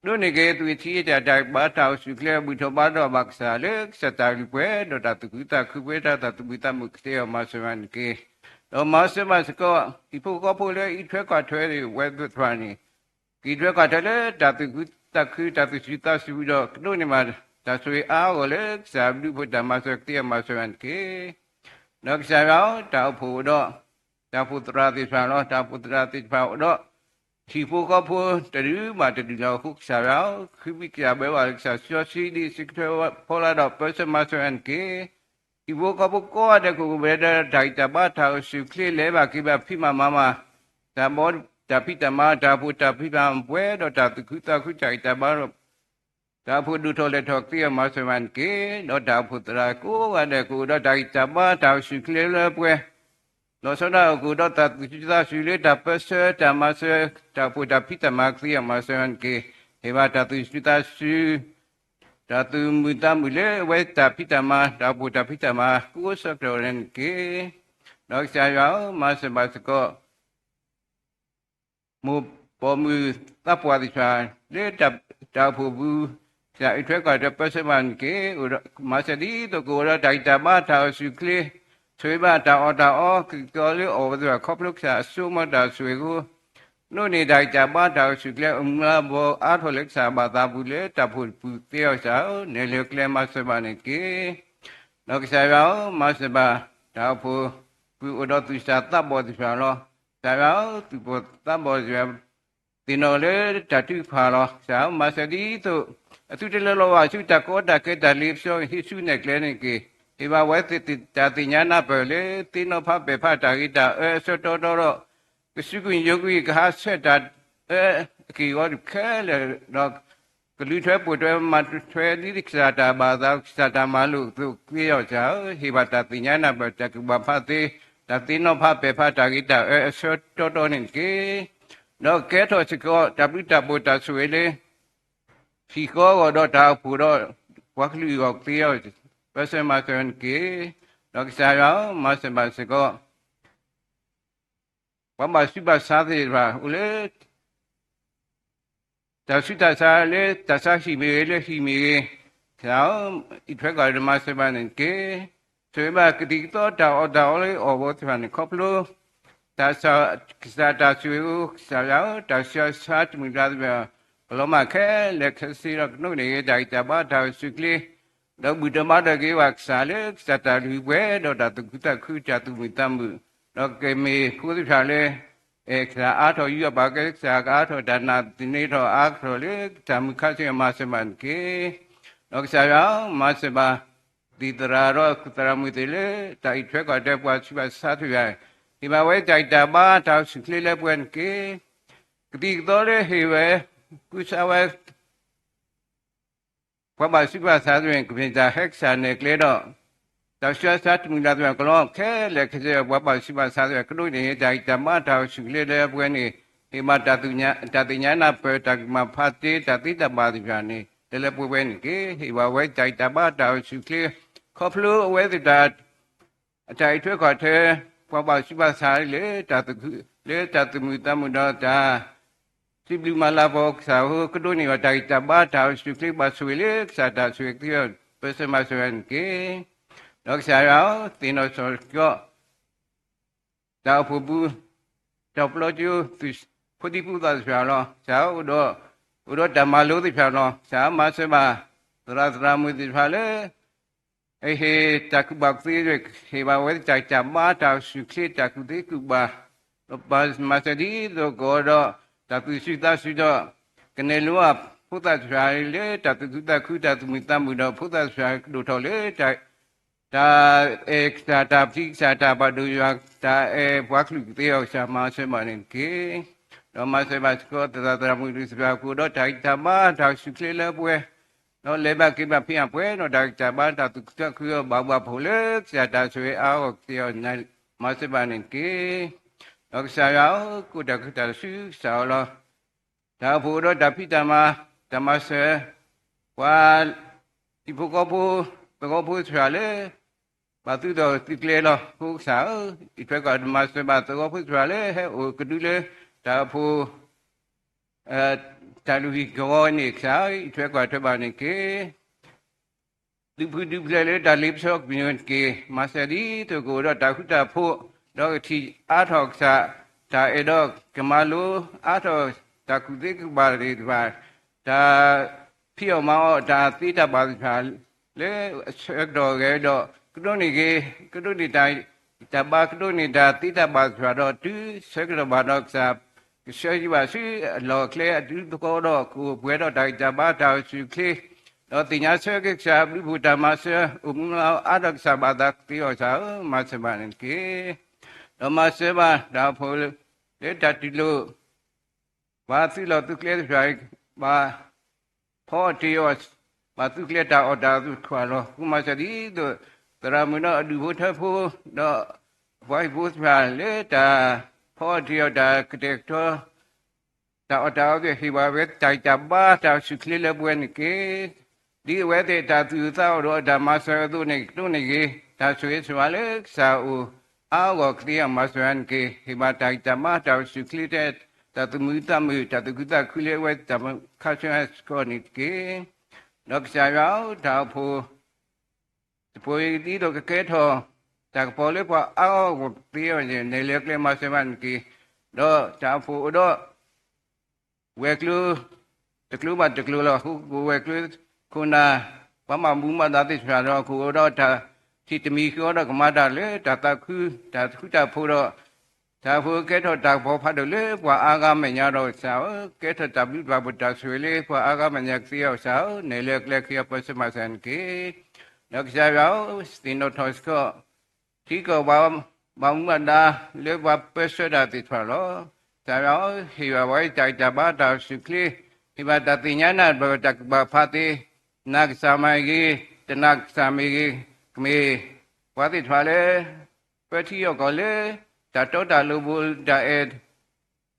ဒုနေကေသူချီတဲ့တိုင်ဘာတောက်စုကလေဘူထဘာတော့ဘက်ဆာလေစတာလီပွဲတော့တတူတာခုပွဲတာတူတာမုကတေမဆမန်ကေတော့မဆမစကောဒီဖို့ကောဖို့လေဤထွက်ကထွဲတွေဝဲသွထွားနေဒီထွက်ကတလေတတူတာခုတတူစီတာစီတော့တို့နေမှာတဆွေအားကိုလေစာဘူးဖို့ဓမ္မစကတေမဆမန်ကေနောက်ဆာရောတောက်ဖို့တော့တောက်ဖို့တရာတိဆာတော့တောက်ဖို့တရာတိဖောက်တော့စီဖို့ကဖို့တရူမာတရူလောက်ခုဆာရောခိပိကဘဲဝါဆာဆောစီဒီစစ်တေပေါ်လာတော့ပစမဆန်ကေဒီဖို့ကဖို့ကိုရတဲ့ကိုဘဲတဲ့ဒိုက်တာဘာသာစုခလေးလဲပါကိဘဖိမမမဒါမောဒါဖိတမဒါဖို့တဖိပံပွဲတော့တာခုတာခုကြိုက်တာဘာတော့ဒါဖို့ဒုထော်လက်ထော်တိမဆမန်ကေတော့ဒါဖို့တရာကိုရတဲ့ကိုတော့ဒိုက်တာဘာသာစုခလေးလဲပွဲလောစနာကိုတော့တသူသာရှိလေတပစတမစတပူတပိတမခရီမဆန်ကေေဝတသူရှိတာရှိတသူမူတမူလေဝေတပိတမတပူတပိတမကိုစကတော်ရင်ကေနောက်ဆရာရောမဆမစကောမူပေါ်မူတပ်ပွားတိချာလေတပူဘူးဆရာအထွက်ကတပစမန်ကေမဆဒီတော့ကိုရဒိုက်တမထာစုကလေးဆွေးပါတာအော်ကောလေးအော်ဆိုခေါပလုခါအစုမတာဆွေကိုနို့နေတိုင်းကြပါတာဆွေကလေးအမလာဘောအားထော်လက်စာဘာသာဘူးလေတဖို့ပူတေောစာနေလေကလေးမဆဘာနေကေနောက်ကစားရောမဆဘာတာဖို့ပူတော်သူစာတပ်ဘောသူစာလောစာရောသူဘောတပ်ဘောဆိုတင်တော်လေတတုဖာလောစာမဆဒီတို့အသူတလလောဝရှုတကောတကေတလေးဖြောဟိစုနေကလေးနေကေဒီဘဝတိတတိညာနာပလေတိနောဖပေဖတာဂိတာဆွတ်တော်တော့ကစုကွင်ယောဂီကဟာဆက်တာကီဝတ်ခဲလေတော့ကလူထွဲပူထွဲမထွဲဒီကစားတာဘာသာစတာမလူသူပြေရောက်ကြဟိဘတတိညာနာပတကဘဖတိတတိနောဖပေဖတာဂိတာဆွတ်တော်နေကေတော့ကဲတော့စကောတပိတဘုတဆွေလေဖီကောတော့တာပူတော့ဝကလူရောက်ပြေရောက်ပစမဆန်ကေတော့ဆာရောမဆမစကောဘာမရှိပါစားသေးပါဦးလေ ta su ta sa le ta sa hi me le hi me sao ít phải gọi là mà sẽ bàn nên kế rồi mà cái gì đó đào lấy ở bộ thì phải khóc luôn ta sao ta chịu sao giáo ta sao sát mình ra về lo mà cái lệ cái gì đó nó này đại ta ba ta suy nghĩ đó bữa đó mà cái việc sao lấy sao ta đi về đó ta tự ta cứ cha tự mình tâm đó cái mình cứ thì sao lấy cái ác thôi yêu ba cái sao ác thôi đàn nào thì này thôi ác thôi lấy ta mình khai sinh mà sẽ bàn kế đó sao mà sẽ bàn đi ra rồi ra mới tới lấy tại chuyện gọi đẹp quá chỉ là sát thôi vậy thì mà với tại ta ba ta xử lý lấy quen cái đi đó lấy thì vậy cứ sao vậy qua bài sĩ ba sát rồi cái ta hết sản này cái đó ta sẽ sát mình ra rồi cái đó cái là cái gì qua bài sĩ ba sát rồi cái đối này tại ta ba ta xử lý lấy quen này thì mà ta tự nhá na phải ta mà phát triển ta tí ta ba thì phải này để lấy quen cái thì mà với tại ta ba ta xử lý khó lưu với thì ta tại chuyện gọi thế qua bài sĩ ba sát lấy ta tự mình ta mình đó ta chỉ bị mà là vô sao cái đôi này là tại ta ba ta xử lý ba xử lý sao ta xử lý bây giờ mà xử lý cái đó sao đó thì nó sẽ có ta phụ bu ta phụ chú thì phụ đi phụ ta sao lo sao đó ta mà lưu thì sao lo sao mà sẽ mà ra mới thì sao le ấy ta cứ bảo gì rồi khi mà với tại ta ba ta xử lý ta cứ thế cứ ba mà sẽ đi rồi có đó ta tự suy đó cái này luôn à phụ ta phải lấy ta tự ta cứ ta tự mình ta mình đó phụ ta phải đủ thầu lấy ta phi ta bắt đầu ta phát lực tiêu mà sẽ mà nên cái đó mà sẽ mà có ta mình được phải cứ đó ta mà ta suy nghĩ là bue nó lấy ba cái ba phi à bue nó ta ba ta tự ta cứ bảo phụ lấy ta suy áo tiêu này mà sẽ mà nên cái đó sao đó cô ta suy sao lo ta phụ đó ta phi ta mà sẽ qua thì phụ có phụ sao lấy bà tôi đó tự lên lo phụ sao ít phải gọi mà sẽ bà tôi có phụ sao lấy hay ở cái đứa lấy ta phụ ta lưu ý gọi này sao ít phải gọi cho bà này cái đứa lấy ta liệp sọc như cái mà sẽ đi tôi gọi đó ta phụ đó thì át học sa ta đó cái mà lu át học ta cứ thế cứ bảo đi và ta phiêu máu ta tí ta bảo ta lấy sợi đồ cái đó cái đó này ta ba cái đó này ta tí ta bảo ta đó chứ sợi đồ bảo đó sa cái sợi gì bảo chứ lò kle chứ có đó cứ quay đó ta ba ta suy kle đó thì nhá sợi cái sa bị phụ ta mà sợi át học sa bảo ta tí ở sa mà sẽ bảo cái đó mà sẽ mà đã phụ để ta đi lô và thứ là tôi kêu phải mà phó triều mà tôi kêu ta ở đó tôi khoa lo cũng mà sẽ đi rồi ta mình nó đi vô tháp phụ đó phải vô phải để ta phó triều ta cái đó ta ở đó thì khi mà biết chạy chậm ba ta sự kêu là buồn cái đi về thì ta tự tao rồi ta mà sẽ tôi này cái ta suy lấy sao áo cái mà xem cái khi mà tại ta mà ta xử lý thế ta tự mình ta tự ta cứ lấy vậy ta mà khai sinh con cái nó sai áo ta phụ đi đâu cái kết thôi ta phụ lấy phụ áo cái này lấy cái mà xem cái đó ta phụ đó về lu mà là về lu con na mà muốn mà đã thì sao đó cô đó ta thì mình khi đó cũng mà đã lấy ta cứ ta phụ đó ta phụ cái thôi ta phụ phát được lấy qua aga mình nhà rồi sao cái thôi ta biết vào ta suy lấy qua aga mình nhà tiêu sao này lấy kia phải xem mà xem cái nó sao đó thì nó thôi có chỉ có bao mà đã lấy qua pesha đã thì phải đó sao đó thì vào vậy ta ba ta suy lý thì mà ta tin nhá na bảo ta bảo phát đi nag samai gi me quá thì thoại lệ vậy thì có lệ ta cho ta lưu bù ta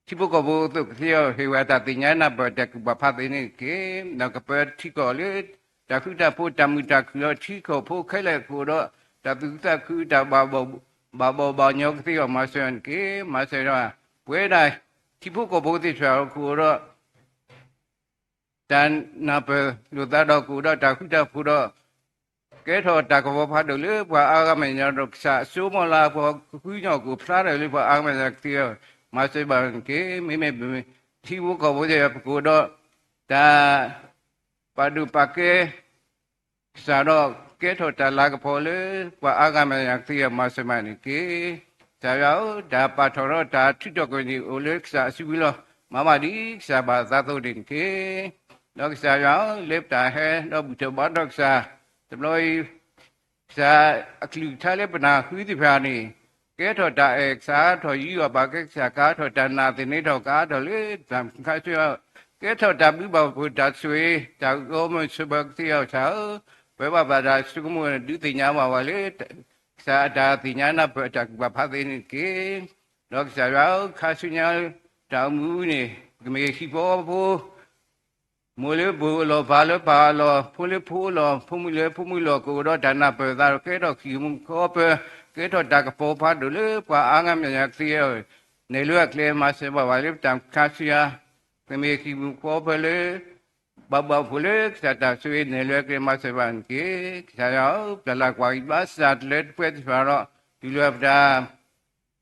thì bố có bố tự theo thì vậy ta tin nhá na bảo ta bảo phát đi này cái nó có phải thì có lệ ta cứ ta phụ ta mới ta cứ thì có phụ khai lại phụ đó ta tự ta cứ ta bảo nhau thì mà xem cái mà xem ra vậy này thì bố có bố thì sao phụ đó dan napa lu ta do ku do ta khu ta phu do ke tho ta ko pha do le pa aga me nya do sa su mo la po khu nyo ku phra de le pa aga me nya ti ma se ba ke me thi wo ko bo je ku do ta pa du pa ke sa do ke tho ta la ko pho le pa aga me nya ti ma se ma ni ke sa yo da pa tho do ta thi do ko ni o le sa su bi lo ma ma di sa ba za to din ke đó sa yo le ta he do bu cho ba do sa tập lôi sa aklu thale bana khui ti phà ni ke tho ta ek sa tho yi wa ba ke sa ka tho ta na ti ni tho ka tho le sam kha su ke tho ta bi ba bu ta sui ta go mo su ba ti yo sa be ba da su mo du ti nya ma wa le sa ta ti nya na ba ta ba pha ti ni ke đó sa yo kha su nya ta mu ni me hi bo mô lê bồ lô phá lê phá lô phô lê phô lô phô mù lô cô đó đàn nạp bờ ra cái đó khi mùng khó bờ cái đó đặc phô phá đồ lê qua ang em nhà kia rồi nếu lúa kia mà sẽ bảo vệ tam khá xia cái mấy khi mùng khó bờ lê bà phô lê sẽ ta suy nếu lúa kia mà sẽ bàn kia sẽ đó là quay bát sạt lết phết phá đó thì lúa ra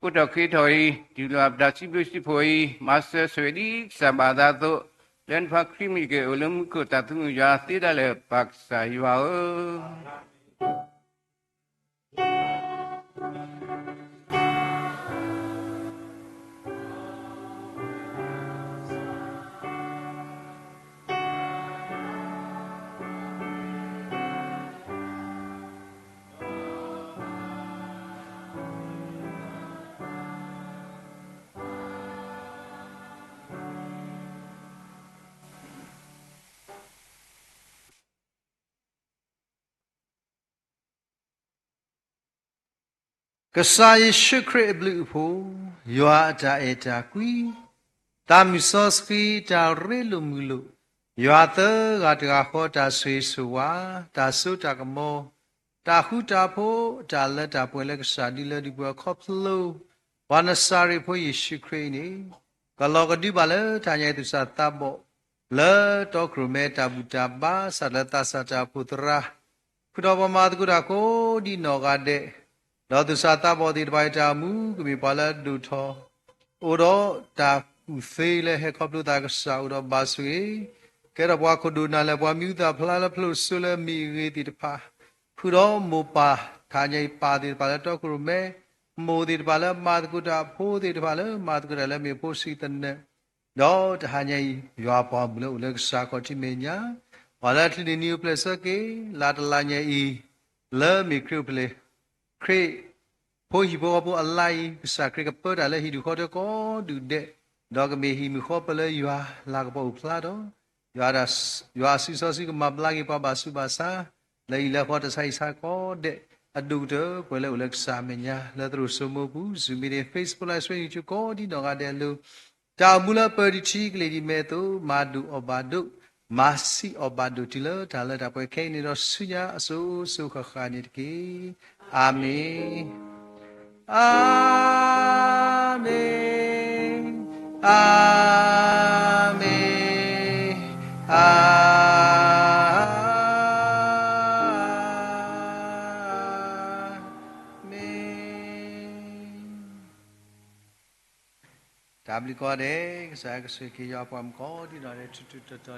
cô đó khi thôi thì lúa ra xí phơi mà sẽ suy đi sẽ bà ra thôi lên phát khi mình cái ổn của ta thu ra tí đã là bạc xài vào cái sai sự khởi bự phô yoa cha e cha quý ta mi so ski ta re lu mu lu yoa tơ ga ta kho ta suy su wa ta su ta ka mo ta hu ta pho ta le ta pwe le ka sa di le di pwe kho phlo wa na sa ri pho yi shi khri ni ka lo ka di ba le ta nyai tu sa ta bo le to kru me ta bu ta ba sa le ta sa ta pu tra khu do ba ma tu ra ko di no ga de đó từ xa ta bỏ đi bài trà mũ của mình bảo là đủ thọ ở đó ta phê là hệ khắp lúc ta cái sao đó bà suy cái đó qua cô đủ nào là qua miêu ta phá là phô số là mi người đi pa khu đó mô pa thà nhảy pa đi pa là đó cô mẹ mô đi pa là mà cô ta phô đi pa là mà cô ta là mi phô si tân nè đó thà nhảy yoa pa mù là uleg sa có chỉ mình nhá và là thì new place cái là nhảy lỡ mi kêu play khre phô hi bo bo alai sa khre ka pa da le hi du kho de ko du de do ka me hi mi kho pa le ywa la ka bo pla do ywa si so si ka ma bla ki pa ba su ba sa le le kho ta sai sa ko de adu de ko le ulek sa me nya le tru so mo bu zu mi de facebook live stream you ko di do ga de lu ta mu la pa di chi ka le di me to ma du obadu masi obadu ti le ta le ta pwe ke ni do su nya aso su kha kha ni ki Amen. Amen. Amen. Amen. Tabli ko de sa ka su ki ya pam ko di na de tu tu tu tu